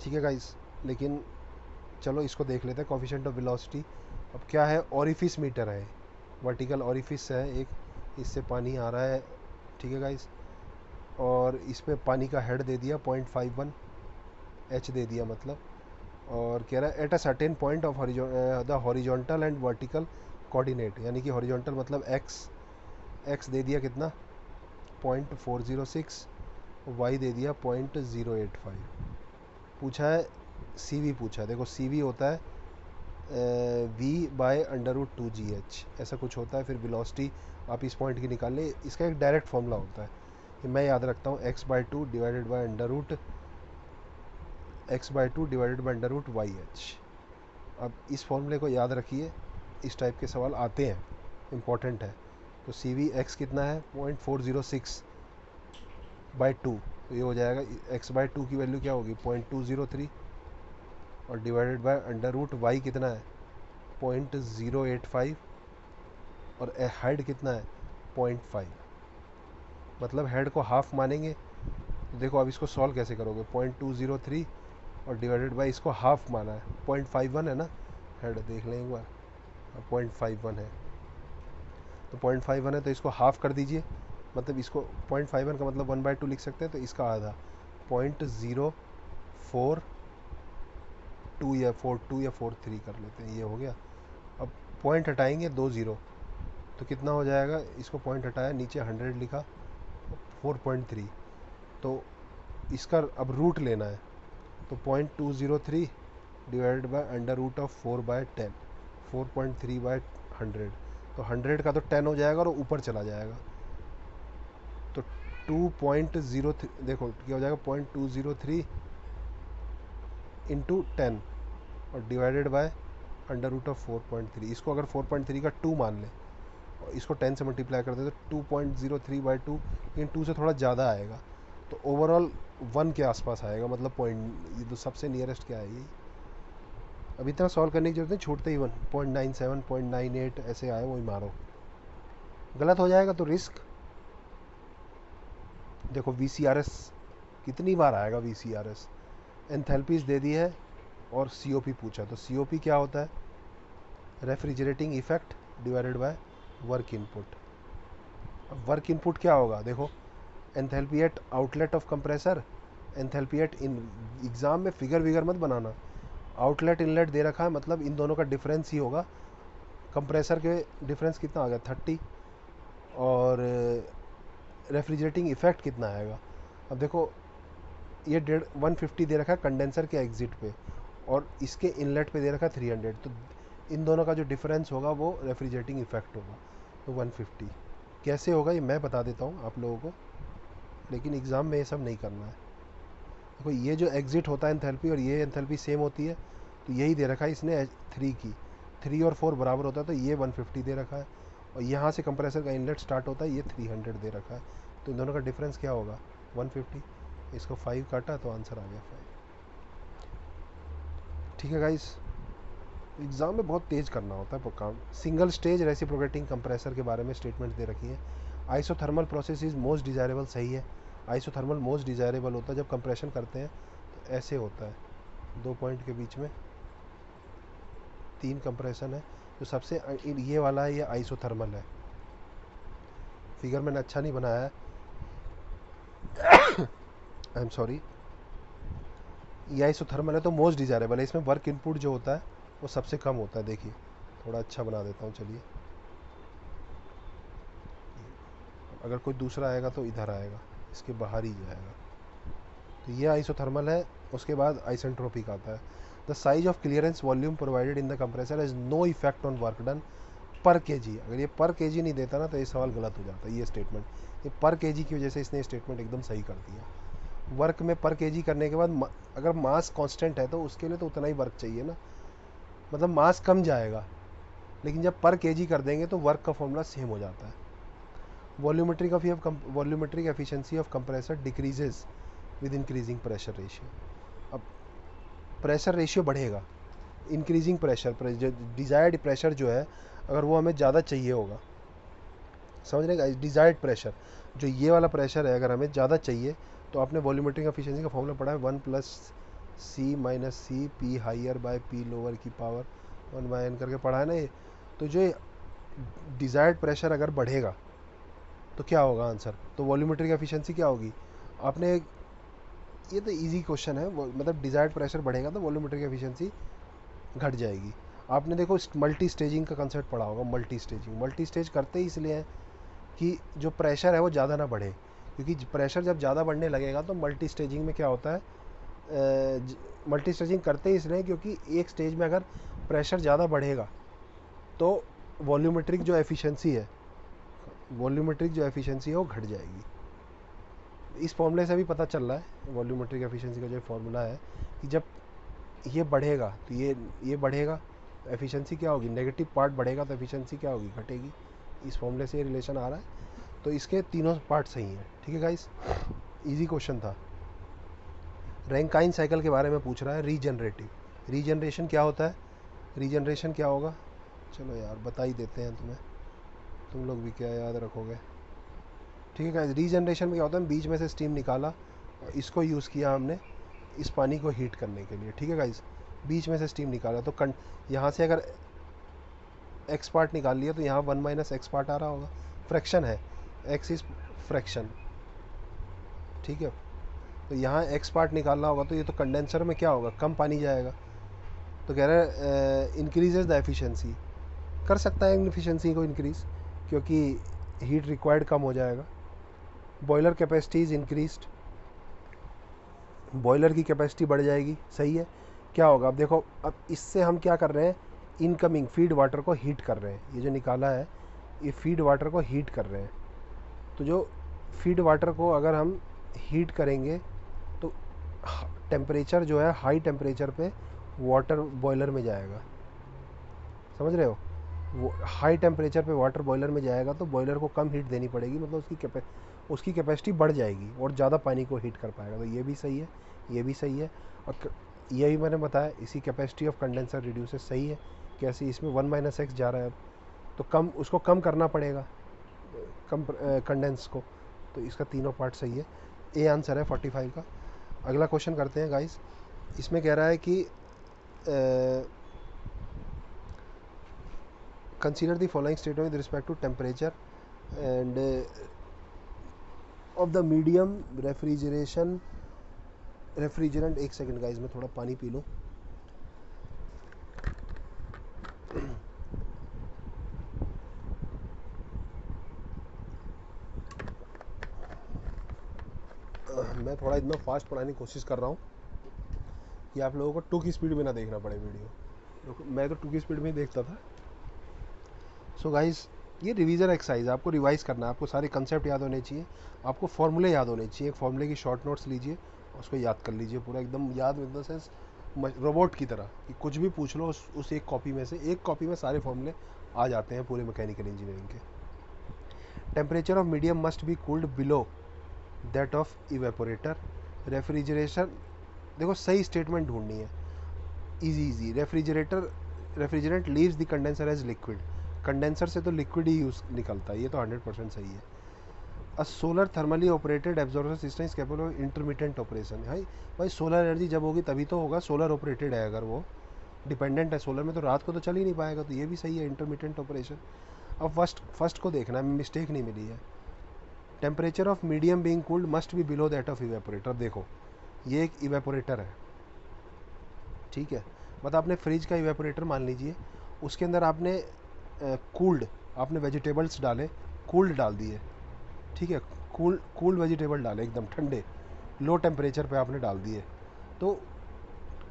ठीक है गाइस, लेकिन चलो इसको देख लेते हैं, कोफिशिएंट ऑफ वेलोसिटी। अब क्या है, ऑरिफिस मीटर है, वर्टिकल ऑरिफिस है एक, इससे पानी आ रहा है। ठीक है गाइस, और इस पर पानी का हेड दे दिया 0.51 H दे दिया मतलब, और कह रहा है at a certain point of the horizontal and vertical coordinate, यानी कि हॉरिजॉन्टल मतलब एक्स दे दिया कितना 0.406, वाई दे दिया 0.085। पूछा है CV पूछा है। देखो CV होता है V/√2GH, ऐसा कुछ होता है। फिर वेलोसिटी आप इस पॉइंट की निकाल लें, इसका एक डायरेक्ट फॉर्मूला होता है, मैं याद रखता हूँ x/2 divided by under root x/2 divided by under root YH। अब इस फॉर्मूले को याद रखिए, इस टाइप के सवाल आते हैं, इम्पॉर्टेंट है। तो CV(x) कितना है 0.406/2, तो ये हो जाएगा x/2 की वैल्यू क्या होगी 0.203 और divided by under root y कितना है 0.085 और हेड कितना है 0.5, मतलब हेड को हाफ मानेंगे। तो देखो अब इसको सॉल्व कैसे करोगे 0.203 और डिवाइडेड बाय इसको हाफ माना है 0.51 है ना, हेड देख लें एक बार, 0.51 है, तो 0.51 है तो इसको हाफ कर दीजिए, मतलब इसको 0.51 का मतलब 1/2 लिख सकते हैं, तो इसका आधा 0.042 या 42 या 43 कर लेते हैं, ये हो गया। अब पॉइंट हटाएंगे 2 0, तो कितना हो जाएगा, इसको पॉइंट हटाया, नीचे 100 लिखा 4.3, तो इसका अब रूट लेना है, तो 0.203 divided by under root of 4/10, 4.3/100, तो 100 का तो 10 हो जाएगा और ऊपर चला जाएगा, तो 2.03 देखो क्या हो जाएगा 0.203 इंटू 10 और divided by under root of 4.3। इसको अगर 4.3 का 2 मान लें और इसको 10 से मल्टीप्लाई कर दे तो 2.03/2, इन 2 से थोड़ा ज़्यादा आएगा, तो ओवरऑल 1 के आसपास आएगा, मतलब पॉइंट, ये तो सबसे नियरेस्ट क्या है ये। अब इतना सॉल्व करने की जरूरत नहीं, छूटते ही 1.97 0.98 ऐसे आए वही मारो, गलत हो जाएगा तो रिस्क। देखो VCRS कितनी बार आएगा, VCRS एंथैल्पीज दे दी है और COP पूछा, तो COP क्या होता है refrigerating effect divided by work input. अब वर्क इनपुट क्या होगा, देखो enthalpy at outlet of compressor, enthalpy at in, exam में फिगर विगर मत बनाना, आउटलेट इनलेट दे रखा है, मतलब इन दोनों का डिफरेंस ही होगा। कंप्रेसर के डिफरेंस कितना आ गया 30 और रेफ्रिजरेटिंग इफेक्ट कितना आएगा। अब देखो ये 150 दे रखा है कंडेंसर के एग्जिट पे और इसके इनलेट पे दे रखा है 300, तो इन दोनों का जो डिफरेंस होगा वो रेफ्रिजरेटिंग इफेक्ट होगा, तो 150 कैसे होगा ये मैं बता देता हूँ आप लोगों को, लेकिन एग्ज़ाम में ये सब नहीं करना है। देखो ये जो एग्जिट होता है एंथैल्पी और ये एंथैल्पी सेम होती है, तो यही दे रखा है इसने 3 की, 3 और 4 बराबर होता है, तो ये 150 दे रखा है और यहाँ से कंप्रेसर का इनलेट स्टार्ट होता है, ये 300 दे रखा है, तो इन दोनों का डिफरेंस क्या होगा 150, इसको 5 काटा तो आंसर आ गया 5। ठीक है गाइस, एग्ज़ाम में बहुत तेज़ करना होता है काम। सिंगल स्टेज रेसिप्रोकेटिंग कंप्रेसर के बारे में स्टेटमेंट दे रखी है। Isothermal process is most desirable, सही है, आइसोथर्मल मोस्ट डिज़ायरेबल होता है, जब कंप्रेशन करते हैं तो ऐसे होता है, 2 पॉइंट के बीच में 3 कंप्रेशन है, तो सबसे ये वाला है, ये आइसोथर्मल है, फिगर मैंने अच्छा नहीं बनाया है, आई एम सॉरी। ये आइसोथर्मल है तो मोस्ट डिज़ायरेबल है, इसमें वर्क इनपुट जो होता है वो सबसे कम होता है। देखिए थोड़ा अच्छा बना देता हूँ, चलिए, अगर कोई दूसरा आएगा तो इधर आएगा, इसके बाहर ही जाएगा, तो ये आइसोथर्मल है। उसके बाद आइसेंट्रोपिक आता है, the size of clearance volume provided in the compressor has no effect on work done per kg. अगर ये पर केजी नहीं देता ना तो ये सवाल गलत हो जाता है, ये स्टेटमेंट, ये पर केजी की वजह से इसने स्टेटमेंट एकदम सही कर दिया। वर्क में पर केजी करने के बाद अगर मास कांस्टेंट है तो उसके लिए तो उतना ही वर्क चाहिए ना, मतलब मास कम जाएगा, लेकिन जब पर केजी कर देंगे तो वर्क का फॉर्मूला सेम हो जाता है। Volumetric efficiency of compressor decreases with increasing pressure ratio. अब प्रेशर रेशियो बढ़ेगा, इंक्रीजिंग प्रेशर, डिज़ायर्ड प्रेशर जो है अगर वो हमें ज़्यादा चाहिए होगा, समझ रहे हैं, डिज़ायर्ड प्रेशर जो ये वाला प्रेशर है अगर हमें ज़्यादा चाहिए, तो आपने वॉल्यूमेट्रिक एफिशिएंसी का फॉर्मूला पढ़ा है 1+C-C P higher by P lower की पावर 1/n करके पढ़ा है ना ये। तो जो डिज़ायर्ड प्रेशर अगर बढ़ेगा तो क्या होगा आंसर, तो वॉल्यूमेट्रिक एफिशिएंसी क्या होगी, आपने, ये तो इजी क्वेश्चन है, मतलब डिज़ायर्ड प्रेशर बढ़ेगा तो वॉल्यूमेट्रिक एफिशिएंसी घट जाएगी। आपने देखो मल्टी स्टेजिंग का कंसेप्ट पढ़ा होगा, मल्टी स्टेजिंग, मल्टी स्टेज करते ही इसलिए है कि जो प्रेशर है वो ज़्यादा ना बढ़े, क्योंकि प्रेशर जब ज़्यादा बढ़ने लगेगा तो मल्टी स्टेजिंग में क्या होता है, मल्टी स्टेजिंग करते ही इसलिए क्योंकि एक स्टेज में अगर प्रेशर ज़्यादा बढ़ेगा तो वॉल्यूमेट्रिक जो एफिशिएंसी है वो घट जाएगी। इस फॉर्मूले से भी पता चल रहा है, वॉल्यूमेट्रिक एफिशिएंसी का जो फॉर्मूला है, कि जब ये बढ़ेगा तो ये बढ़ेगा, एफिशिएंसी क्या होगी, नेगेटिव पार्ट बढ़ेगा तो एफिशिएंसी क्या होगी, घटेगी। इस फॉर्मूले से ये रिलेशन आ रहा है, तो इसके तीनों पार्ट सही हैं। ठीक है गाइस, इजी क्वेश्चन था। रैंकाइन साइकिल के बारे में पूछ रहा है, रीजनरेटिव। रीजनरेशन क्या होता है, रीजनरेशन क्या होगा, चलो यार बता ही देते हैं तुम्हें, तुम लोग भी क्या याद रखोगे। ठीक है गाइस, रीजनरेशन में क्या होता है, बीच में से स्टीम निकाला और इसको यूज़ किया हमने इस पानी को हीट करने के लिए। ठीक है गाइस, बीच में से स्टीम निकाला तो यहाँ से अगर एक्स पार्ट निकाल लिया तो यहाँ 1 माइनस एक्स पार्ट आ रहा होगा, फ्रैक्शन है, एक्स इज फ्रैक्शन। ठीक है, तो यहाँ एक्स पार्ट निकालना होगा तो ये तो कंडेंसर में क्या होगा, कम पानी जाएगा। तो कह रहा है इंक्रीजेज द एफिशिएंसी, कर सकता है एफिशिएंसी को इंक्रीज, क्योंकि हीट रिक्वायर्ड कम हो जाएगा। Boiler capacity is increased, boiler की कैपेसिटी बढ़ जाएगी, सही है। क्या होगा, अब देखो, अब इससे हम क्या कर रहे हैं, इनकमिंग फीड वाटर को हीट कर रहे हैं। ये जो निकाला है ये फीड वाटर को हीट कर रहे हैं, तो जो फीड वाटर को अगर हम हीट करेंगे तो टेम्परेचर जो है हाई टेम्परेचर पे वाटर बॉयलर में जाएगा, समझ रहे हो, वो हाई टेम्परेचर पे वाटर बॉयलर में जाएगा तो बॉयलर को कम हीट देनी पड़ेगी, मतलब उसकी कैपेसिटी बढ़ जाएगी और ज़्यादा पानी को हीट कर पाएगा। तो ये भी सही है, ये भी सही है। और ये भी मैंने बताया, इसी कैपेसिटी ऑफ कंडेंसर रिड्यूसेस, सही है। कैसे, इसमें 1 माइनस एक्स जा रहा है अब, तो कम उसको कम करना पड़ेगा, कम कंडेंस को, तो इसका तीनों पार्ट सही है। ए आंसर है 45 का। अगला क्वेश्चन करते हैं गाइस, इसमें कह रहा है कि consider the following statement with respect to temperature and of the medium refrigerant. एक सेकंड गाइस, मैं थोड़ा पानी पी लूँ। मैं थोड़ा इतना फास्ट पढ़ाने की कोशिश कर रहा हूँ कि आप लोगों को 2 की स्पीड में ना देखना पड़े वीडियो, मैं तो 2 की स्पीड में ही देखता था। सो गाइस, ये रिवीजन एक्सरसाइज, आपको रिवाइज करना है, आपको सारे कंसेप्ट याद होने चाहिए, आपको फॉर्मूले याद होने चाहिए। एक फॉर्मूले की शॉर्ट नोट्स लीजिए, उसको याद कर लीजिए पूरा एकदम याद, विद द सेंस रोबोट की तरह, कि कुछ भी पूछ लो उस एक कॉपी में से, एक कॉपी में सारे फॉर्मूले आ जाते हैं पूरे मैकेनिकल इंजीनियरिंग के। Temperature of medium must be cooled below that of evaporator. Refrigeration, देखो सही स्टेटमेंट ढूंढनी है, easy. Refrigerant leaves the condenser as liquid, condenser से तो लिक्विड ही यूज निकलता है, ये तो 100% सही है। अ solar thermally operated absorber system is capable of intermittent operation. भाई सोलर एनर्जी जब होगी तभी तो होगा, सोलर ऑपरेटेड है, अगर वो डिपेंडेंट है सोलर में तो रात को तो चल ही नहीं पाएगा, तो ये भी सही है, इंटरमिटेंट ऑपरेशन। अब फर्स्ट को देखना है, मिस्टेक नहीं मिली है। Temperature of medium being cooled must be below that of evaporator. देखो ये एक इवेपोरेटर है, ठीक है, मतलब आपने फ्रिज का इवेपोरेटर मान लीजिए, उसके अंदर आपने कूल्ड, आपने वेजिटेबल्स डाले, कूल्ड डाल दिए, ठीक है, कूल्ड वेजिटेबल डाले एकदम ठंडे, लो टेम्परेचर पे आपने डाल दिए, तो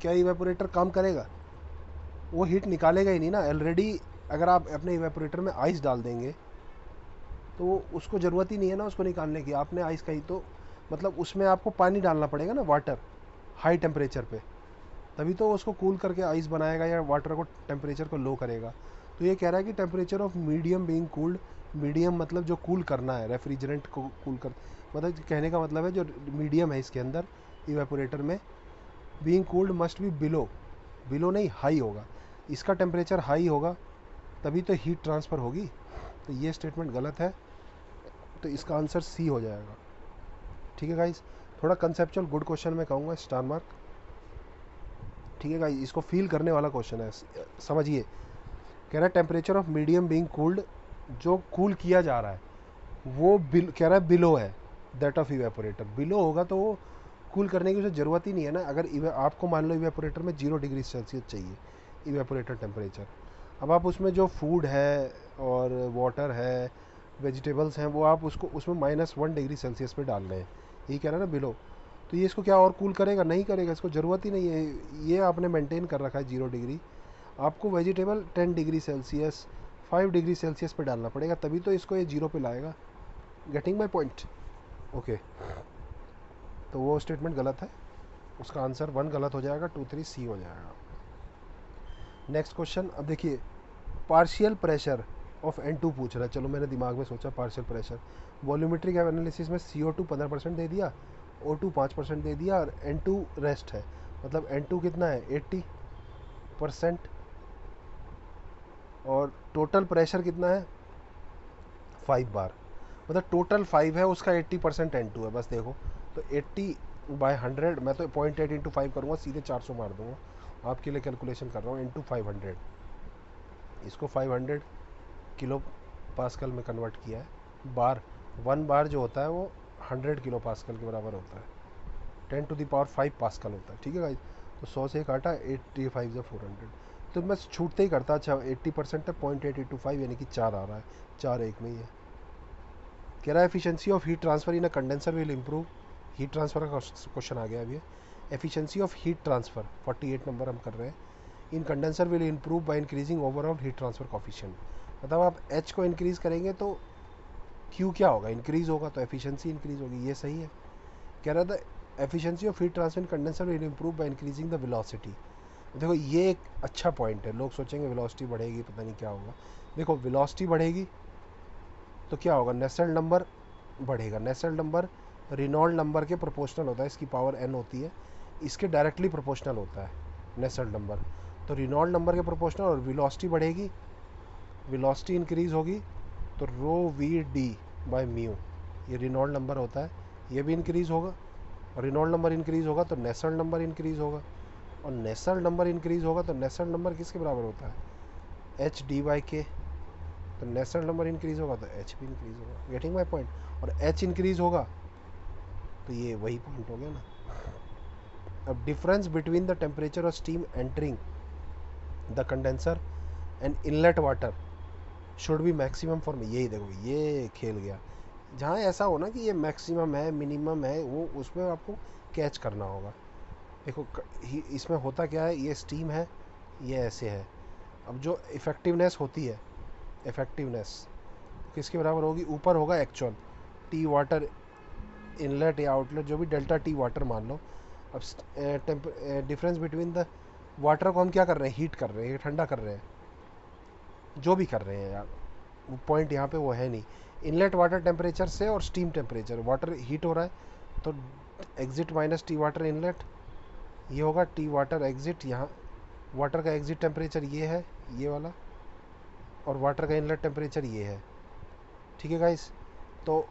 क्या इवेपोरेटर काम करेगा, वो हीट निकालेगा ही नहीं ना। ऑलरेडी अगर आप अपने इवेपोरेटर में आइस डाल देंगे तो उसको ज़रूरत ही नहीं है ना उसको निकालने की, आपने आइस का ही तो, मतलब उसमें आपको पानी डालना पड़ेगा ना, वाटर, हाई टेम्परेचर पे, तभी तो उसको कूल करके आइस बनाएगा या वाटर को टेम्परेचर को लो करेगा। तो ये कह रहा है कि temperature of medium being cooled, medium मतलब जो कूल करना है, रेफ्रिजरेंट को कूल कर, मतलब कहने का मतलब है जो मीडियम है इसके अंदर इवेपोरेटर में, being cooled must be below, below नहीं हाई होगा, इसका टेम्परेचर हाई होगा तभी तो हीट ट्रांसफ़र होगी। तो ये स्टेटमेंट गलत है, तो इसका आंसर सी हो जाएगा। ठीक है गाइस, थोड़ा कंसेप्चुअल गुड क्वेश्चन मैं कहूँगा, स्टार मार्क। ठीक है गाइस, इसको फील करने वाला क्वेश्चन है, समझिए। कह रहा है temperature of medium being cooled, जो कूल किया जा रहा है वो कह रहा है बिलो है दैट ऑफ इवेपोरेटर, बिलो होगा तो वो कूल करने की उसे ज़रूरत ही नहीं है ना। अगर आपको मान लो इवेपोरेटर में 0 डिग्री सेल्सियस चाहिए इवेपोरेटर टेम्परेचर, अब आप उसमें जो फूड है और वाटर है, वेजिटेबल्स हैं, वो आप उसको उसमें -1 डिग्री सेल्सियस पे डाल रहे हैं, यही कह रहा है ना बिलो, तो ये इसको क्या और कूल करेगा, नहीं करेगा, इसको ज़रूरत ही नहीं है, ये आपने मेंटेन कर रखा है 0 डिग्री। आपको vegetable 10 degree Celsius 5 degree Celsius पे डालना पड़ेगा, तभी तो इसको ये 0 पे लाएगा। Getting my point, okay. तो वो स्टेटमेंट गलत है, उसका आंसर 1 गलत हो जाएगा, 2 3 सी हो जाएगा। नेक्स्ट क्वेश्चन, अब देखिए पार्शियल प्रेशर ऑफ N2 पूछ रहा है। चलो मैंने दिमाग में सोचा पार्शियल प्रेशर, वॉल्यूमेट्रिक एनालिसिस में CO2 15% दे दिया, O2 5% दे दिया और N2 रेस्ट है, मतलब N2 कितना है 80%, और टोटल प्रेशर कितना है 5 बार, मतलब टोटल 5 है, उसका 80% N2 है। बस देखो तो 80/100, मैं तो 0.8 इंटू 5 करूँगा, सीधे 400 मार दूंगा, आपके लिए कैलकुलेशन कर रहा हूँ, इंटू 500, इसको 500 किलो पास्कल में कन्वर्ट किया है। बार 1 बार जो होता है वो 100 किलो पास्कल के बराबर होता है, 10⁵ पास्कल होता है। ठीक है गाइस, तो 100 से काटा, 85 से 400, तो मैं छूटते ही करता। अच्छा 80% है, 0.8 यानी कि 4 आ रहा है, 4 एक में ही है। कह रहा है efficiency of heat transfer in a condenser will improve, heat transfer का क्वेश्चन आ गया अभी। Efficiency of heat transfer 48 number हम कर रहे हैं। In condenser will improve by increasing overall heat transfer coefficient, मतलब आप H को इंक्रीज करेंगे तो Q क्या होगा, इंक्रीज होगा, तो एफिशिएंसी इंक्रीज होगी, ये सही है। कह रहा था efficiency of heat transfer in condenser will improve by increasing the velocity. देखो ये एक अच्छा पॉइंट है, लोग सोचेंगे वेलोसिटी बढ़ेगी पता नहीं क्या होगा। देखो वेलोसिटी बढ़ेगी तो क्या होगा, नेसेल्ट नंबर बढ़ेगा, नेसेल्ट नंबर रेनॉल्ड नंबर के प्रोपोर्शनल होता है, इसकी पावर n होती है, इसके डायरेक्टली प्रोपोर्शनल होता है नेसेल्ट नंबर, तो रेनॉल्ड नंबर के प्रोपोर्शनल, और वेलोसिटी बढ़ेगी, वेलोसिटी इंक्रीज होगी तो ρ/v/μ, ये रेनॉल्ड नंबर होता है, ये भी इंक्रीज होगा, और रेनॉल्ड नंबर इंक्रीज होगा तो नेसेल्ट नंबर इंक्रीज होगा, और नेसेल्ट नंबर इंक्रीज होगा तो नेसेल्ट नंबर किसके बराबर होता है h/d/k, तो नेसेल्ट नंबर इंक्रीज होगा तो h भी इंक्रीज होगा। गेटिंग माय पॉइंट, और h इंक्रीज होगा तो ये वही पॉइंट हो गया ना। अब difference between the temperature of steam entering the condenser and inlet water should be maximum for, यही देखो ये खेल गया, जहाँ ऐसा हो ना कि ये मैक्सिमम है मिनिमम है, वो उसमें आपको कैच करना होगा। देखो इसमें होता क्या है, ये स्टीम है, ये ऐसे है, अब जो इफ़ेक्टिवनेस होती है, इफ़ेक्टिवनेस किसके बराबर होगी, ऊपर होगा एक्चुअल टी वाटर इनलेट या आउटलेट, जो भी डेल्टा टी वाटर मान लो। अब डिफरेंस बिटवीन द वाटर को हम क्या कर रहे हैं, हीट कर रहे हैं, ठंडा कर रहे हैं, जो भी कर रहे हैं यार, वो पॉइंट यहाँ पे वो है नहीं। इनलेट वाटर टेम्परेचर से और स्टीम टेम्परेचर, वाटर हीट हो रहा है तो exit minus T water inlet, ये होगा टी वाटर एग्जिट, यहाँ वाटर का एग्जिट टेम्परेचर ये है, ये वाला, और वाटर का इनलेट टेम्परेचर ये है। ठीक है गाइस, तो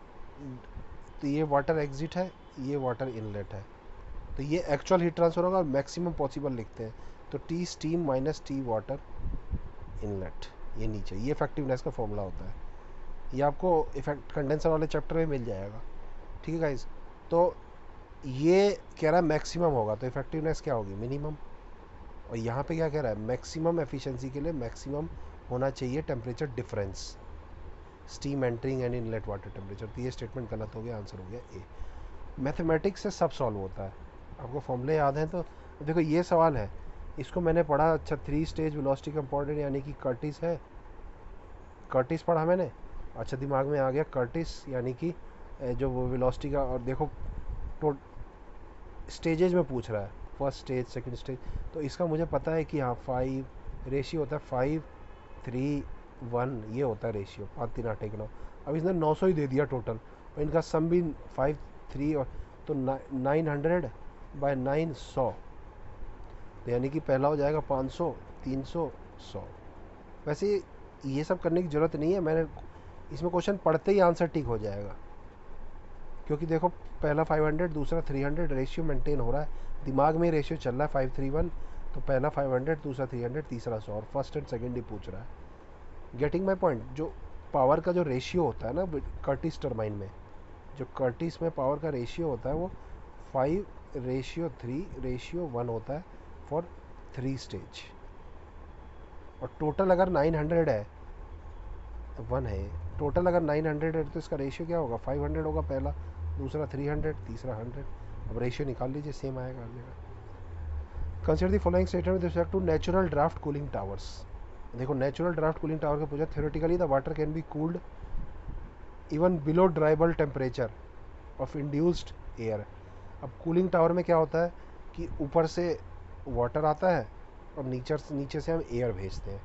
ये वाटर एग्जिट है, ये वाटर इनलेट है, तो ये एक्चुअल हीट ट्रांसफर होगा, और मैक्सिमम पॉसिबल लिखते हैं तो T steam minus T water inlet, ये नीचे, ये इफेक्टिवनेस का फॉर्मूला होता है, ये आपको इफेक्ट कंडेंसर वाले चैप्टर में मिल जाएगा। ठीक है गाइस, तो ये कह रहा है मैक्सिमम होगा तो इफेक्टिवनेस क्या होगी, मिनिमम, और यहाँ पे क्या कह रहा है, मैक्सिमम एफिशिएंसी के लिए मैक्सिमम होना चाहिए temperature difference steam entering and inlet water temperature, तो ये स्टेटमेंट गलत हो गया, आंसर हो गया ए। मैथमेटिक्स से सब सॉल्व होता है, आपको फॉर्मूले याद हैं तो देखो ये सवाल है, इसको मैंने पढ़ा, अच्छा 3 स्टेज वेलोसिटी कंपोनेंट यानी कि कर्टिस है, कर्टिस पढ़ा मैंने, अच्छा दिमाग में आ गया कर्टिस यानी कि जो वो वेलोसिटी का, और देखो तो स्टेजेज में पूछ रहा है, फर्स्ट स्टेज सेकंड स्टेज, तो इसका मुझे पता है कि हाँ 5 रेशियो होता है, 5 3 1 ये होता है रेशियो, 5 3 8 1 9, अब इसने 900 ही दे दिया टोटल, और इनका सम भी 5 3 और तो 900/900, तो यानी कि पहला हो जाएगा 500 300 100। वैसे ये सब करने की ज़रूरत नहीं है, मैंने इसमें क्वेश्चन पढ़ते ही आंसर टिक हो जाएगा, क्योंकि देखो पहला 500 दूसरा 300, रेशियो मेंटेन हो रहा है, दिमाग में रेशियो चल रहा है 5 3 1, तो पहला 500 दूसरा 300 तीसरा 100, और फर्स्ट एंड सेकंड ही पूछ रहा है। गेटिंग माय पॉइंट, जो पावर का जो रेशियो होता है ना कर्टिस टर्बाइन में, जो कर्टिस में पावर का रेशियो होता है वो 5:3:1 होता है फॉर 3 स्टेज, और टोटल अगर 900 है, 1 है टोटल, अगर 900 है तो इसका रेशियो क्या होगा, 500 होगा पहला, दूसरा 300, तीसरा 100, अब रेशियो निकाल लीजिए, सेम आएगा हर जगह। Consider the following statement with respect to natural draft cooling towers. देखो नेचुरल ड्राफ्ट कूलिंग टावर का पूछा, theoretically the water can be cooled even below dry bulb temperature of induced air, अब cooling tower में क्या होता है कि ऊपर से वाटर आता है और नीचे से हम एयर भेजते हैं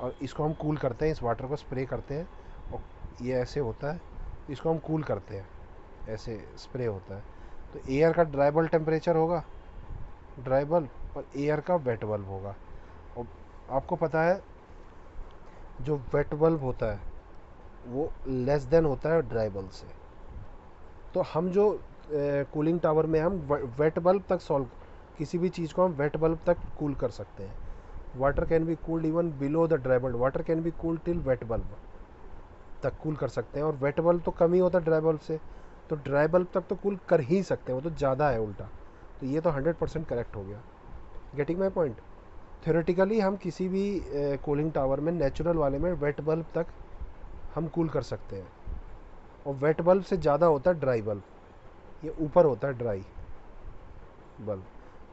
और इसको हम कूल करते हैं, इस वाटर को स्प्रे करते हैं और ये ऐसे होता है, इसको हम कूल करते हैं, ऐसे स्प्रे होता है। तो एयर का ड्राई बल्ब टेम्परेचर होगा, ड्राई बल्ब, और एयर का वेट बल्ब होगा। और आपको पता है जो वेट बल्ब होता है वो लेस देन होता है ड्राई बल्ब से। तो हम जो कूलिंग टावर में हम वेट बल्ब तक सॉल्व, किसी भी चीज़ को हम वेट बल्ब तक कूल कर सकते हैं। Water can be cooled even below the dry bulb, water can be cooled till wet bulb तक कूल कर सकते हैं। और वेट बल्ब तो कम ही होता है ड्राई बल्ब से, तो ड्राई बल्ब तक तो कूल कर ही सकते हैं, वो तो ज़्यादा है उल्टा। तो ये तो 100% करेक्ट हो गया। Getting my point. थ्योरेटिकली हम किसी भी कूलिंग टावर में नेचुरल वाले में वेट बल्ब तक हम कूल कर सकते हैं, और वेट बल्ब से ज़्यादा होता है ड्राई बल्ब, ये ऊपर होता है ड्राई बल्ब।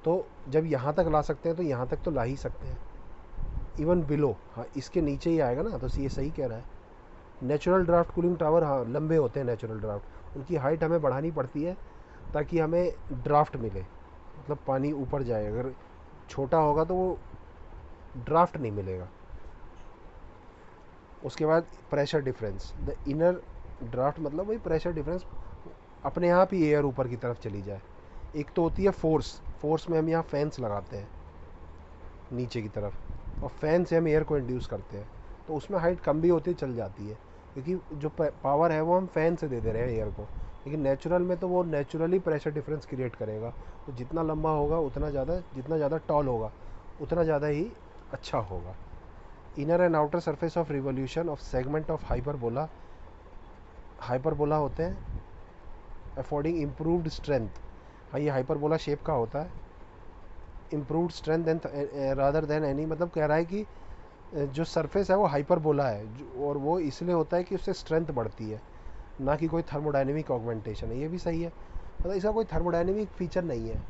तो जब यहाँ तक ला सकते हैं तो यहाँ तक तो ला ही सकते हैं, इवन बिलो, हाँ इसके नीचे ही आएगा ना, तो ये सही कह रहा है। नेचुरल ड्राफ्ट कूलिंग टावर हाँ लंबे होते हैं नेचुरल ड्राफ्ट, उनकी हाइट हमें बढ़ानी पड़ती है ताकि हमें ड्राफ्ट मिले, मतलब पानी ऊपर जाए। अगर छोटा होगा तो वो ड्राफ्ट नहीं मिलेगा। उसके बाद pressure difference, the inner draft मतलब वही प्रेशर डिफरेंस, अपने आप ही एयर ऊपर की तरफ चली जाए। एक तो होती है फोर्स, फोर्स में हम यहाँ फैंस लगाते हैं नीचे की तरफ, और फैन से हम एयर को इंड्यूस करते हैं, तो उसमें हाइट कम भी होती चल जाती है, क्योंकि जो पावर है वो हम फैन से दे रहे हैं एयर को। लेकिन नेचुरल में तो वो नेचुरली प्रेशर डिफरेंस क्रिएट करेगा, तो जितना लंबा होगा उतना ज़्यादा, जितना ज़्यादा टॉल होगा उतना ज़्यादा ही अच्छा होगा। Inner and outer surface of revolution of segment of hyperbola, hyperbola होते हैं अफोर्डिंग इम्प्रूव्ड स्ट्रेंथ। हाँ ये हाइपरबोला शेप का होता है, improved strength and rather than any, मतलब कह रहा है कि जो सरफेस है वो हाइपरबोला है और वो इसलिए होता है कि उससे स्ट्रेंथ बढ़ती है, ना कि कोई थर्मोडायनेमिक ऑगमेंटेशन है। ये भी सही है, मतलब इसका कोई थर्मोडायनेमिक फीचर नहीं है।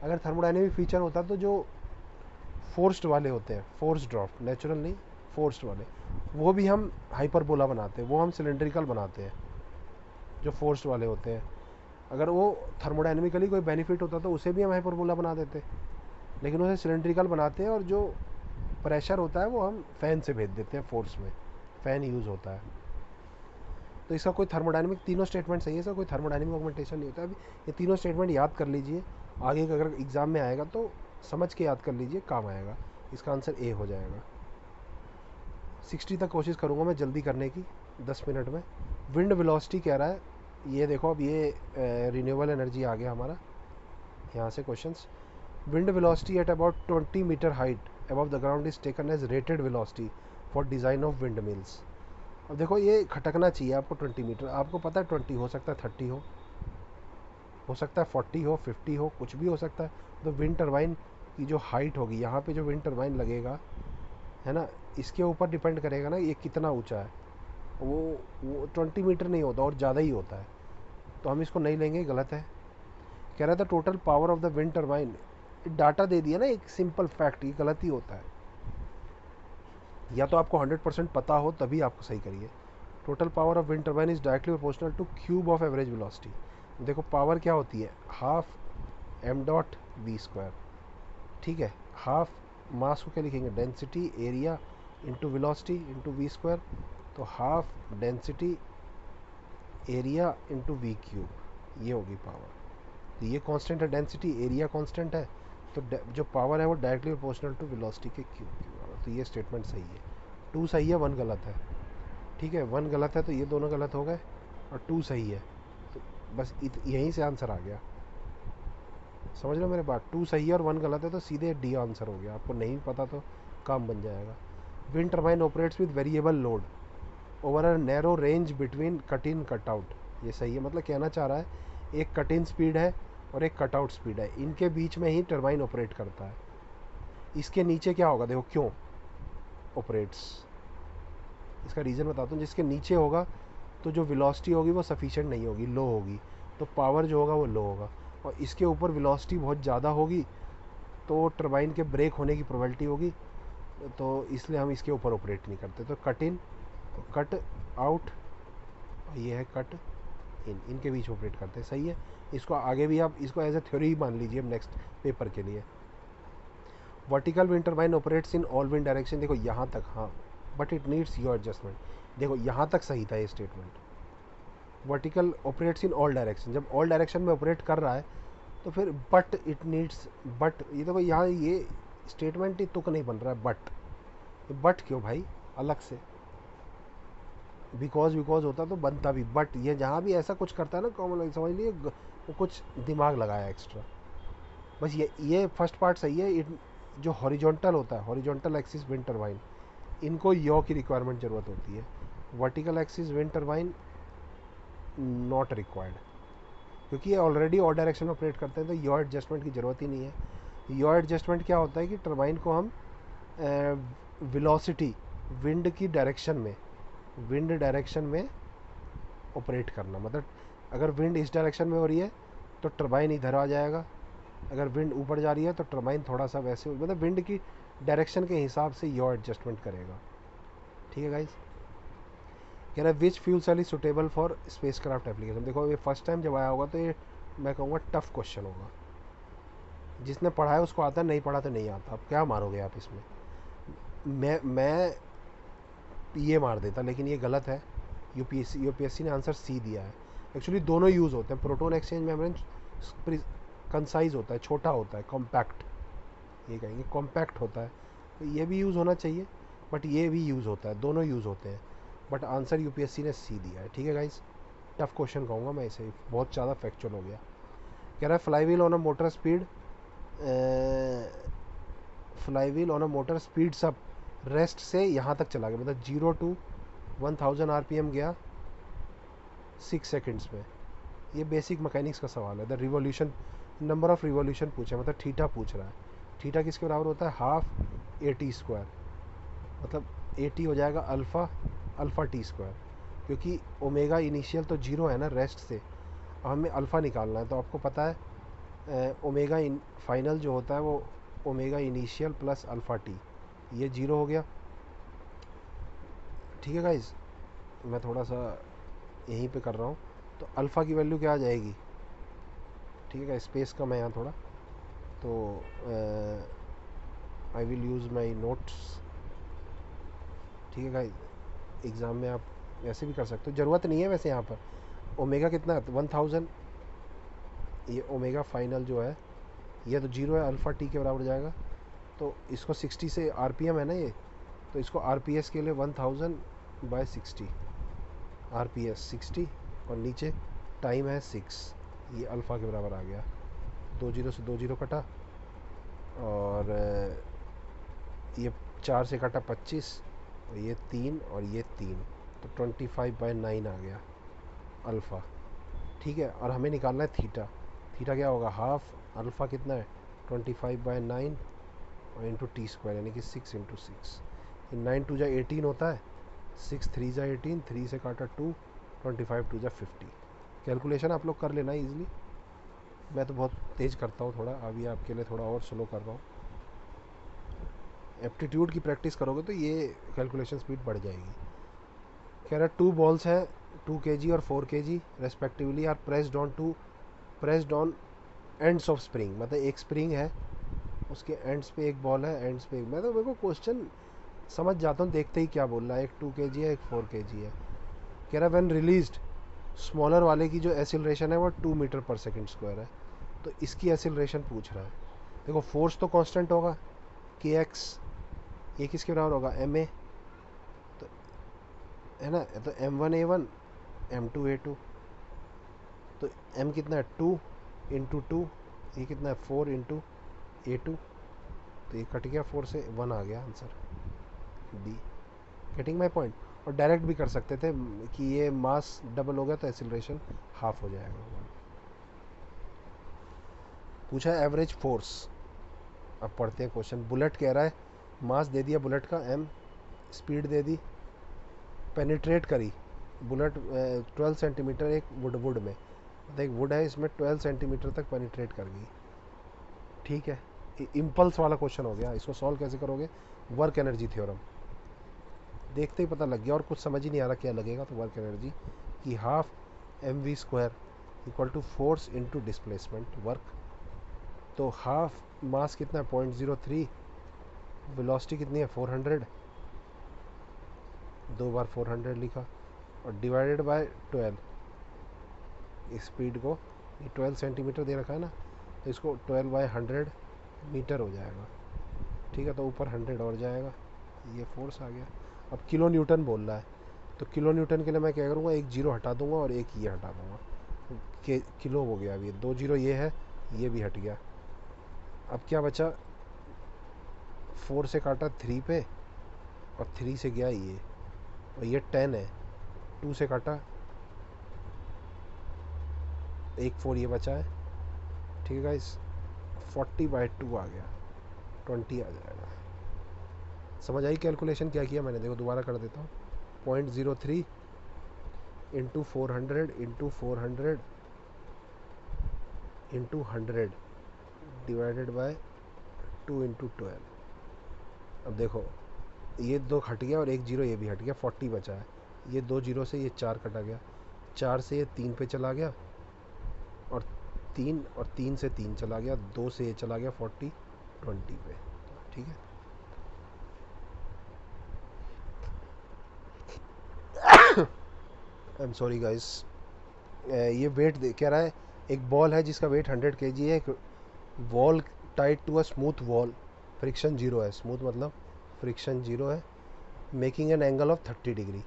अगर थर्मोडायनेमिक फीचर होता तो जो फोर्स्ड वाले होते हैं, फोर्स ड्राफ्ट, नेचुरल नहीं फोर्स्ड वाले, वो भी हम हाइपरबोला बनाते हैं, वो हम सिलेंड्रिकल बनाते हैं जो फोर्स्ड वाले होते हैं। अगर वो थर्मोडायनेमिकली कोई बेनिफिट होता तो उसे भी हम हाइपरबोला बना देते, लेकिन उसे सिलेंड्रिकल बनाते हैं, और जो प्रेशर होता है वो हम फ़ैन से भेज देते हैं, फोर्स में फ़ैन यूज़ होता है। तो इसका कोई थर्मोडायनेमिक, तीनों स्टेटमेंट सही है, इसका कोई थर्मोडायनेमिक ऑगमेंटेशन नहीं होता। अभी ये तीनों स्टेटमेंट याद कर लीजिए, आगे का अगर एग्ज़ाम में आएगा तो समझ के याद कर लीजिए, काम आएगा। इसका आंसर ए हो जाएगा। 60 तक कोशिश करूँगा मैं जल्दी करने की, 10 मिनट में। विंड वेलोसिटी कह रहा है, ये देखो अब ये रिन्यूएबल एनर्जी आ गया हमारा, यहाँ से questions. Wind velocity at about 20 meter height above the ground is taken as rated velocity for design of windmills। अब देखो ये खटकना चाहिए आपको 20 मीटर, आपको पता है 20 हो सकता है, 30 हो सकता है 40 हो, 50 हो, कुछ भी हो सकता है। तो विंड टरबाइन की जो हाइट होगी, यहाँ पे जो विंड टरबाइन लगेगा है ना, इसके ऊपर डिपेंड करेगा ना ये कितना ऊंचा है। वो 20 मीटर नहीं होता और ज़्यादा ही होता है, तो हम इसको नहीं लेंगे, गलत है। कह रहा था total power of the wind turbine, data दे दिया ना, एक सिंपल फैक्ट, ये गलत ही होता है। या तो आपको 100% पता हो तभी आपको सही करिए। Total power of wind turbine is directly proportional to cube of average velocity. देखो पावर क्या होती है, half M dot V square, ठीक है। हाफ मास को क्या लिखेंगे, density area into velocity into V square, तो half density area into V cube, ये होगी पावर। तो ये कांस्टेंट है, डेंसिटी एरिया कांस्टेंट है, तो जो पावर है वो डायरेक्टली प्रोपोर्शनल टू वेलोसिटी के क्यूब की पावर। तो ये स्टेटमेंट सही है। 2 सही है, 1 गलत है, ठीक है। 1 गलत है तो ये दोनों गलत हो गए, और 2 सही है, तो बस यहीं से आंसर आ गया। समझ लो मेरे बात, 2 सही है और 1 गलत है, तो सीधे डी आंसर हो गया। आपको नहीं पता तो काम बन जाएगा। Wind turbine operates with variable load over a narrow range between cut in cut out, ये सही है। मतलब कहना चाह रहा है एक कट इन स्पीड है और एक कट आउट स्पीड है, इनके बीच में ही टर्बाइन ऑपरेट करता है। इसके नीचे क्या होगा, देखो क्यों ऑपरेट्स, इसका रीज़न बताता हूँ। जिसके नीचे होगा तो जो वेलोसिटी होगी वो सफिशिएंट नहीं होगी, लो होगी, तो पावर जो होगा वो लो होगा। और इसके ऊपर वेलोसिटी बहुत ज़्यादा होगी तो टर्बाइन के ब्रेक होने की प्रोबेबिलिटी होगी, तो इसलिए हम इसके ऊपर ऑपरेट नहीं करते। तो कट इन, कट आउट, ये है कट, इनके बीच ऑपरेट करते हैं, सही है। इसको आगे भी आप इसको एज ए थ्योरी ही मान लीजिए नेक्स्ट पेपर के लिए। Vertical wind turbine operates in all wind direction, देखो यहाँ तक हाँ, but it needs your adjustment. देखो यहाँ तक सही था ये statement, vertical operates in all direction, जब ऑल डायरेक्शन में ऑपरेट कर रहा है तो फिर बट इट नीड्स, बट ये देखो यहाँ ये स्टेटमेंट ही तुक नहीं बन रहा है, बट क्यों भाई अलग से, बिकॉज होता तो बनता भी, बट ये जहाँ भी ऐसा कुछ करता है ना कॉमन, समझ लिए वो कुछ दिमाग लगाया एक्स्ट्रा। बस ये फर्स्ट पार्ट सही है। इट जो हॉरिजॉन्टल होता है, हॉरिजॉन्टल एक्सिस विंड टर्बाइन, इनको यॉ की रिक्वायरमेंट ज़रूरत होती है। Vertical axis wind turbine not required, क्योंकि ये ऑलरेडी और डायरेक्शन में ऑपरेट करते हैं, तो यॉ एडजस्टमेंट की ज़रूरत ही नहीं है। यॉ एडजस्टमेंट क्या होता है कि टर्बाइन को हम वेलोसिटी, विंड की डायरेक्शन में, विंड डायरेक्शन में ऑपरेट करना, मतलब अगर विंड इस डायरेक्शन में हो रही है तो टर्बाइन इधर आ जाएगा, अगर विंड ऊपर जा रही है तो टर्बाइन थोड़ा सा वैसे, मतलब विंड की डायरेक्शन के हिसाब से यॉ एडजस्टमेंट करेगा। ठीक है गाइज। कह रहा है which fuel cell is suitable for space craft application. देखो ये फर्स्ट टाइम जब आया होगा तो ये मैं कहूँगा टफ क्वेश्चन होगा, जिसने पढ़ा है उसको आता है, नहीं पढ़ा तो नहीं आता। अब क्या मारोगे आप इसमें, मैं ये मार देता, लेकिन ये गलत है। यूपीएससी ने आंसर सी दिया है। एक्चुअली दोनों यूज़ होते हैं, प्रोटॉन एक्सचेंज मेम्ब्रेन कंसाइज होता है, छोटा होता है, कॉम्पैक्ट, ये कहेंगे कॉम्पैक्ट होता है, तो ये भी यूज़ होना चाहिए, बट ये भी यूज़ होता है, दोनों यूज़ होते हैं, बट आंसर यूपीएससी ने सी दिया है। ठीक है गाइज, टफ क्वेश्चन कहूँगा मैं इसे, बहुत ज़्यादा फैक्चुअल हो गया। कह रहा है flywheel on a motor speed, flywheel on a motor speeds up, rest से यहाँ तक चला गया, मतलब 0 to 1000 RPM गया 6 सेकेंड्स में। ये बेसिक मैकेनिक्स का सवाल है। The revolution, number of revolution पूछा, मतलब थीटा पूछ रहा है। थीटा किसके बराबर होता है, हाफ AT², मतलब AT हो जाएगा अल्फ़ा T², क्योंकि ओमेगा इनिशियल तो 0 है ना रेस्ट से, अब हमें अल्फ़ा निकालना है, तो आपको पता है ओमेगा फाइनल जो होता है वो omega initial plus alpha T, ये 0 हो गया। ठीक है गाइज, मैं थोड़ा सा यहीं पे कर रहा हूँ, तो अल्फ़ा की वैल्यू क्या आ जाएगी। ठीक है, स्पेस कम है यहाँ थोड़ा, तो I will use my notes. ठीक है गाइज, एग्ज़ाम में आप वैसे भी कर सकते हो, ज़रूरत नहीं है वैसे यहाँ पर। ओमेगा कितना है, 1000, ये ओमेगा फाइनल जो है ये तो 0 है, अल्फ़ा T के बराबर जाएगा, तो इसको 60 से RPM है ना ये, तो इसको RPS के लिए 1000/60, RPS 60 और नीचे टाइम है 6, ये अल्फ़ा के बराबर आ गया। 2 0 से 2 0 कटा, और ये 4 से कटा 25, और ये 3 और ये 3, तो 25/9 आ गया अल्फ़ा। ठीक है, और हमें निकालना है थीटा। थीटा क्या होगा, हाफ अल्फ़ा कितना है 25/9 और इंटू T², यानी कि 6 × 6, 9 2 × 18 होता है, 6 3 × 18, 3 से काटा 2, 25 2 × 50। कैलकुलेशन आप लोग कर लेना इजीली, मैं तो बहुत तेज़ करता हूँ थोड़ा, अभी आपके लिए थोड़ा और स्लो कर रहा हूँ। एप्टीट्यूड की प्रैक्टिस करोगे तो ये कैलकुलेशन स्पीड बढ़ जाएगी। कह रहा है 2 बॉल्स हैं 2 kg और 4 kg respectively are pressed on ends of spring, मतलब एक स्प्रिंग है उसके एंड्स पे एक बॉल है, एंड्स पे मैं तो मेरे को क्वेश्चन समझ जाता हूँ देखते ही क्या बोल रहा है, एक 2 kg है एक 4 kg है। कह रहा है व्हेन रिलीज्ड, स्मॉलर वाले की जो एसिलरेशन है वो 2 मीटर/सेकंड² है, तो इसकी एसिलरेशन पूछ रहा है। देखो फोर्स तो कांस्टेंट होगा kx, ये किसके बराबर होगा ma, तो है ना, तो m1a1 m2a2, तो m कितना है 2 × 2, ये कितना है 4 × a2, तो ये कट गया 4 से 1 आ गया answer D. Getting my point. और डायरेक्ट भी कर सकते थे कि ये मास डबल हो गया तो एक्सीलरेशन हाफ हो जाएगा। पूछा है एवरेज फोर्स, अब पढ़ते हैं क्वेश्चन। बुलेट कह रहा है मास दे दिया बुलेट का m, स्पीड दे दी, पेनिट्रेट करी बुलेट 12 सेंटीमीटर एक वुड में, मतलब एक वुड है इसमें 12 सेंटीमीटर तक पेनिट्रेट कर गई। ठीक है, इम्पल्स वाला क्वेश्चन हो गया। इसको सॉल्व कैसे करोगे, वर्क एनर्जी थ्योरम देखते ही पता लग गया, और कुछ समझ ही नहीं आ रहा क्या लगेगा, तो वर्क एनर्जी की half mv² equal to force into displacement work. तो हाफ मास कितना है 0.03, वेलोसिटी कितनी है 400, 2 बार 400 लिखा और डिवाइडेड बाय 12। स्पीड को ये 12 सेंटीमीटर दे रखा है ना, तो इसको 12 बाय 100 मीटर हो जाएगा। ठीक है, तो ऊपर 100 और जाएगा, ये फोर्स आ गया। अब किलो न्यूटन बोल रहा है, तो किलो न्यूटन के लिए मैं क्या करूँगा, एक जीरो हटा दूंगा और एक ये हटा दूंगा, किलो हो गया। अब ये 2 जीरो ये है, ये भी हट गया। अब क्या बचा, 4 से काटा 3 पे और 3 से गया ये, और ये 10 है, 2 से काटा 1 4 ये बचा है। ठीक है गाइस, 40/2 आ गया, 20 आ जाएगा। समझ आई कैलकुलेशन क्या किया मैंने? देखो दोबारा कर देता हूँ। 0.03 into 400 into 400 into 100 divided by 2 into 12। अब देखो ये 2 हट गया और एक जीरो ये भी हट गया, 40 बचा है। ये 2 जीरो से ये 4 कटा गया, 4 से ये 3 पे चला गया और 3 से 3 चला गया, 2 से ये चला गया 40 20 पे। ठीक है, आई एम सॉरी गाइस। ये वेट कह रहा है, एक बॉल है जिसका वेट 100 kg है, एक wall tied to a smooth wall, friction zero है, स्मूथ मतलब फ्रिक्शन जीरो है, making an angle of 30 degree.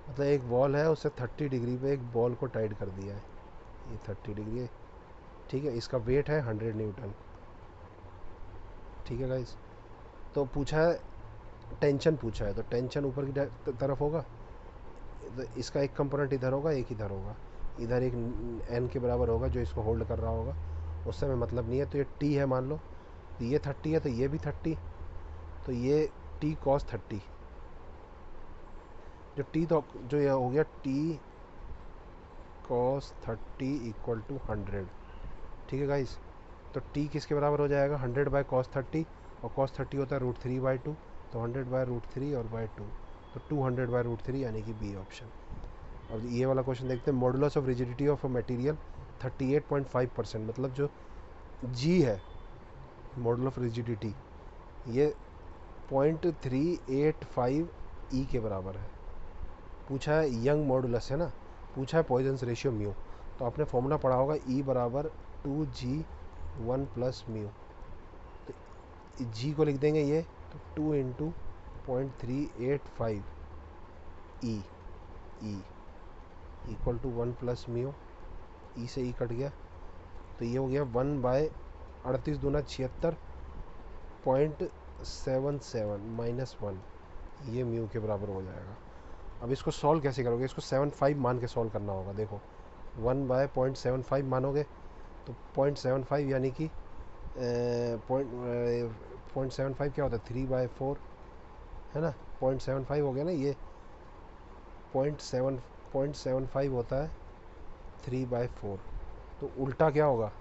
मतलब एक वॉल है, उससे 30 डिग्री पे एक बॉल को टाइड कर दिया है, ये 30 डिग्री है। ठीक है, इसका वेट है 100 न्यूटन। ठीक है गाइस, तो पूछा है टेंशन पूछा है, तो टेंशन ऊपर की तरफ होगा, तो इसका एक कंपोनेंट इधर होगा, एक इधर होगा, इधर एक एन के बराबर होगा जो इसको होल्ड कर रहा होगा, उससे हमें मतलब नहीं है। तो ये टी है मान लो, तो ये 30 है, तो ये भी 30, तो ये टी कॉस 30, जो टी तो जो ये हो गया टी कॉस 30 इक्वल टू 100। ठीक है गाइस, तो टी किसके बराबर हो जाएगा, 100 बाय कॉस 30, और कॉस 30 होता है √3/2, तो 100 बाय √3 और बाय 2, तो 200 बाय √3 यानी कि बी ऑप्शन। अब ये वाला क्वेश्चन देखते हैं। Modulus of rigidity of a material 38.5%, मतलब जो जी है मॉडुलस ऑफ रिजिडिटी, ये 0.385 ई के बराबर है। पूछा है यंग मॉडुलस है ना, पूछा है पॉइजन्स रेशियो म्यू, तो आपने फॉर्मूला पढ़ा होगा ई बराबर 2g1 प्लस म्यू। तो जी को लिख देंगे ये, तो 2 into 0.385 E equal to 1 plus mu, E से ई कट गया, तो ये हो गया 1/38 दूना 76.77 माइनस 1, ये म्यू के बराबर हो जाएगा। अब इसको सॉल्व कैसे करोगे, इसको 75 मान के सॉल्व करना होगा। देखो 1/0.75 मानोगे तो 0.75 यानी कि 0.75 क्या होता है 3/4 है ना, 0.75 हो गया ना, ये 0.75 होता है 3/4, तो उल्टा क्या होगा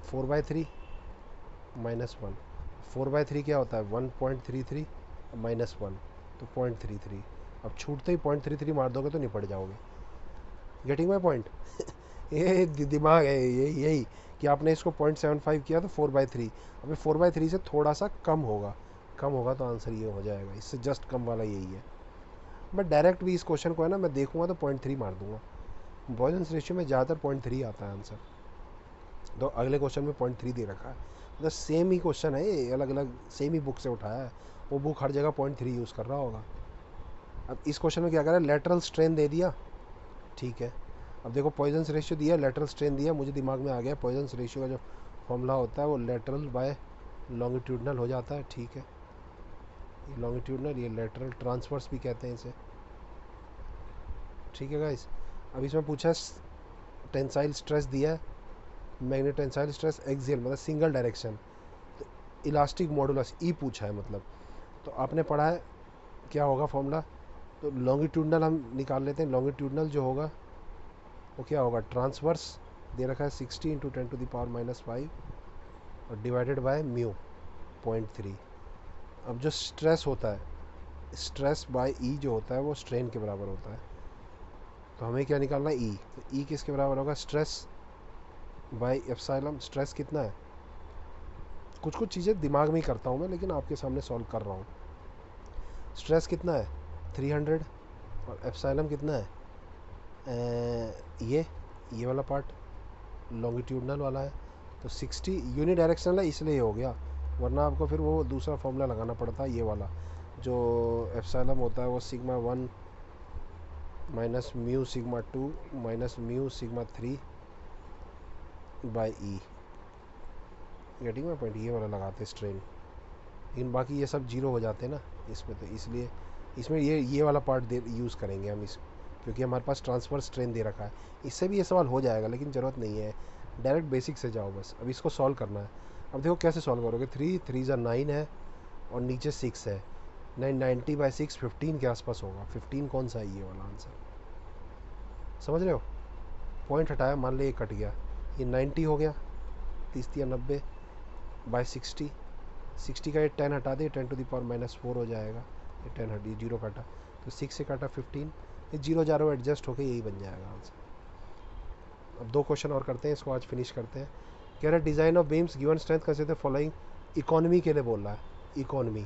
4/3 माइनस 1, 4/3 क्या होता है 1.33 माइनस 1, तो 0.33। अब छूटते ही 0.33 मार दोगे तो निपट जाओगे। Getting my point? ये दिमाग है यही कि आपने इसको 0.75 किया तो 4/3, अभी 4/3 से थोड़ा सा कम होगा तो आंसर ये हो जाएगा, इससे जस्ट कम वाला यही है। बट डायरेक्ट भी इस क्वेश्चन को है ना मैं देखूंगा तो 0.3 मार दूंगा, पॉइजन्स रेशियो में ज़्यादातर 0.3 आता है आंसर, तो अगले क्वेश्चन में 0.3 दे रखा है, मतलब सेम ही क्वेश्चन है ये, अलग अलग सेम ही बुक से उठाया है, वो बुक हर जगह 0.3 यूज़ कर रहा होगा। अब इस क्वेश्चन में क्या करा, लेटरल स्ट्रेन दे दिया, ठीक है। अब देखो पॉइजन्स रेशियो दिया, लेटरल स्ट्रेन दिया, मुझे दिमाग में आ गया पॉइजन्स रेशियो का जो फॉर्मूला होता है वो लेटरल बाय लॉन्गिट्यूडनल हो जाता है। ठीक है, ये लॉन्गिट्यूडनल, ये लेटरल, ट्रांसवर्स भी कहते हैं इसे। ठीक है गाइस, अब इसमें पूछा टेंसाइल स्ट्रेस दिया है, मैग्नेट टेंसाइल स्ट्रेस एक्सियल मतलब सिंगल डायरेक्शन, तो इलास्टिक मॉडुलस ई पूछा है मतलब, तो आपने पढ़ा है क्या होगा फॉर्मूला, तो लॉन्गिट्यूडनल हम निकाल लेते हैं। लॉन्गिट्यूडनल जो होगा वो क्या होगा, ट्रांसवर्स दे रखा है 60 इंटू 10⁻⁻5 और डिवाइडेड बाय म्यू 0.3। अब जो स्ट्रेस होता है, स्ट्रेस बाय ई जो होता है वो स्ट्रेन के बराबर होता है, तो हमें क्या निकालना है, ई। तो ई किसके बराबर होगा, स्ट्रेस बाय एप्सिलॉन। स्ट्रेस कितना है, कुछ कुछ चीज़ें दिमाग में ही करता हूँ मैं, लेकिन आपके सामने सॉल्व कर रहा हूँ। स्ट्रेस कितना है 300, और एप्सिलॉन कितना है ये वाला पार्ट लॉन्गिट्यूडनल वाला है, तो 60 यूनि डायरेक्शनल है इसलिए हो गया, वरना आपको फिर वो दूसरा फॉर्मूला लगाना पड़ता है, ये वाला जो एप्सिलॉन होता है वो sigma 1 minus mu sigma 2 minus mu sigma 3 by E. Getting my point, ये वाला लगाते स्ट्रेन, लेकिन बाकी ये सब जीरो हो जाते हैं ना इसमें, तो इसलिए इसमें ये वाला पार्ट यूज़ करेंगे हम इस, क्योंकि हमारे पास ट्रांसफ़र स्ट्रेन दे रखा है। इससे भी ये सवाल हो जाएगा, लेकिन ज़रूरत नहीं है, डायरेक्ट बेसिक से जाओ बस। अब इसको सॉल्व करना है। अब देखो कैसे सॉल्व करोगे, 3 3 ज़ा 9 है और नीचे 6 है, 90 बाई 6 15 के आसपास होगा। 15 कौन सा है, ये वाला आंसर, समझ रहे हो। पॉइंट हटाया, मान लो ये कट गया, ये 90 हो गया, 30 या 90 बाई 60 का ये 10 हटा दे, 10 टू द पावर -4 हो जाएगा। ये 10 हट, ये जीरो काटा, तो 6 से काटा 15, ये जीरो जारो एडजस्ट होकर यही बन जाएगा आंसर। अब 2 क्वेश्चन और करते हैं, इसको आज फिनिश करते हैं। कह रहा है design of beams given strength consider following, economy के लिए बोल रहा है, इकोनॉमी।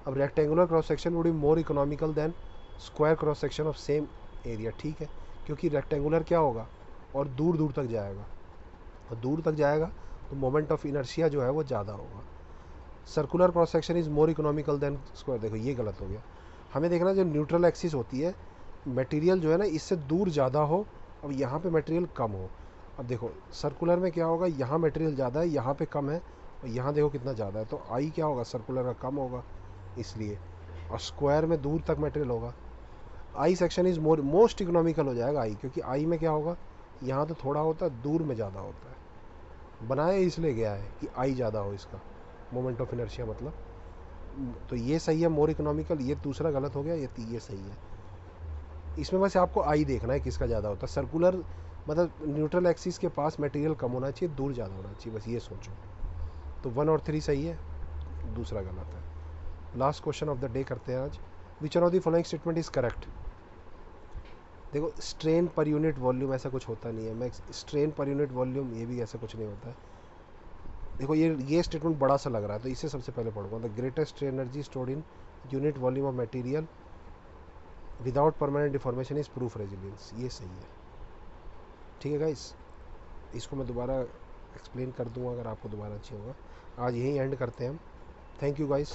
अब rectangular cross section would be more economical then square cross section of same area, ठीक है, क्योंकि रेक्टेंगुलर क्या होगा और दूर दूर तक जाएगा, और दूर तक जाएगा तो मोमेंट ऑफ इनर्शिया जो है वो ज़्यादा होगा। Circular cross section is more economical then square, देखो ये गलत हो गया। हमें देखना जो न्यूट्रल एक्सिस होती है, मटेरियल जो है ना इससे दूर ज़्यादा हो और यहाँ पे मटेरियल कम हो। अब देखो सर्कुलर में क्या होगा, यहाँ मटेरियल ज़्यादा है, यहाँ पे कम है, और यहाँ देखो कितना ज़्यादा है, तो आई क्या होगा, सर्कुलर का कम होगा इसलिए, और स्क्वायर में दूर तक मटेरियल होगा। I section is most economical हो जाएगा आई, क्योंकि आई में क्या होगा, यहाँ तो थोड़ा होता है, दूर में ज़्यादा होता है, बनाया इसलिए गया है कि आई ज़्यादा हो इसका, मोमेंट ऑफ इनर्शिया मतलब। तो ये सही है मोर इकोनॉमिकल, ये दूसरा गलत हो गया, ये सही है। इसमें बस आपको आई देखना है किसका ज़्यादा होता है, सर्कुलर मतलब न्यूट्रल एक्सिस के पास मटेरियल कम होना चाहिए, दूर ज़्यादा होना चाहिए, बस ये सोचो। तो 1 और 3 सही है, दूसरा गलत है। Last question of the day करते हैं आज। Which one of the following statement is correct. देखो स्ट्रेन पर यूनिट वॉल्यूम ऐसा कुछ होता नहीं है, मैं स्ट्रेन पर यूनिट वॉल्यूम ये भी ऐसा कुछ नहीं होता है। देखो ये स्टेटमेंट बड़ा सा लग रहा है, तो इसे सबसे पहले पढ़ूंगा। The greatest energy stored in unit volume of material without permanent deformation is proof resilience, ये सही है, ठीक है गाइस। इसको मैं दोबारा एक्सप्लेन कर दूंगा अगर आपको दोबारा अच्छी होगा। आज यहीं एंड करते हैं हम। Thank you guys.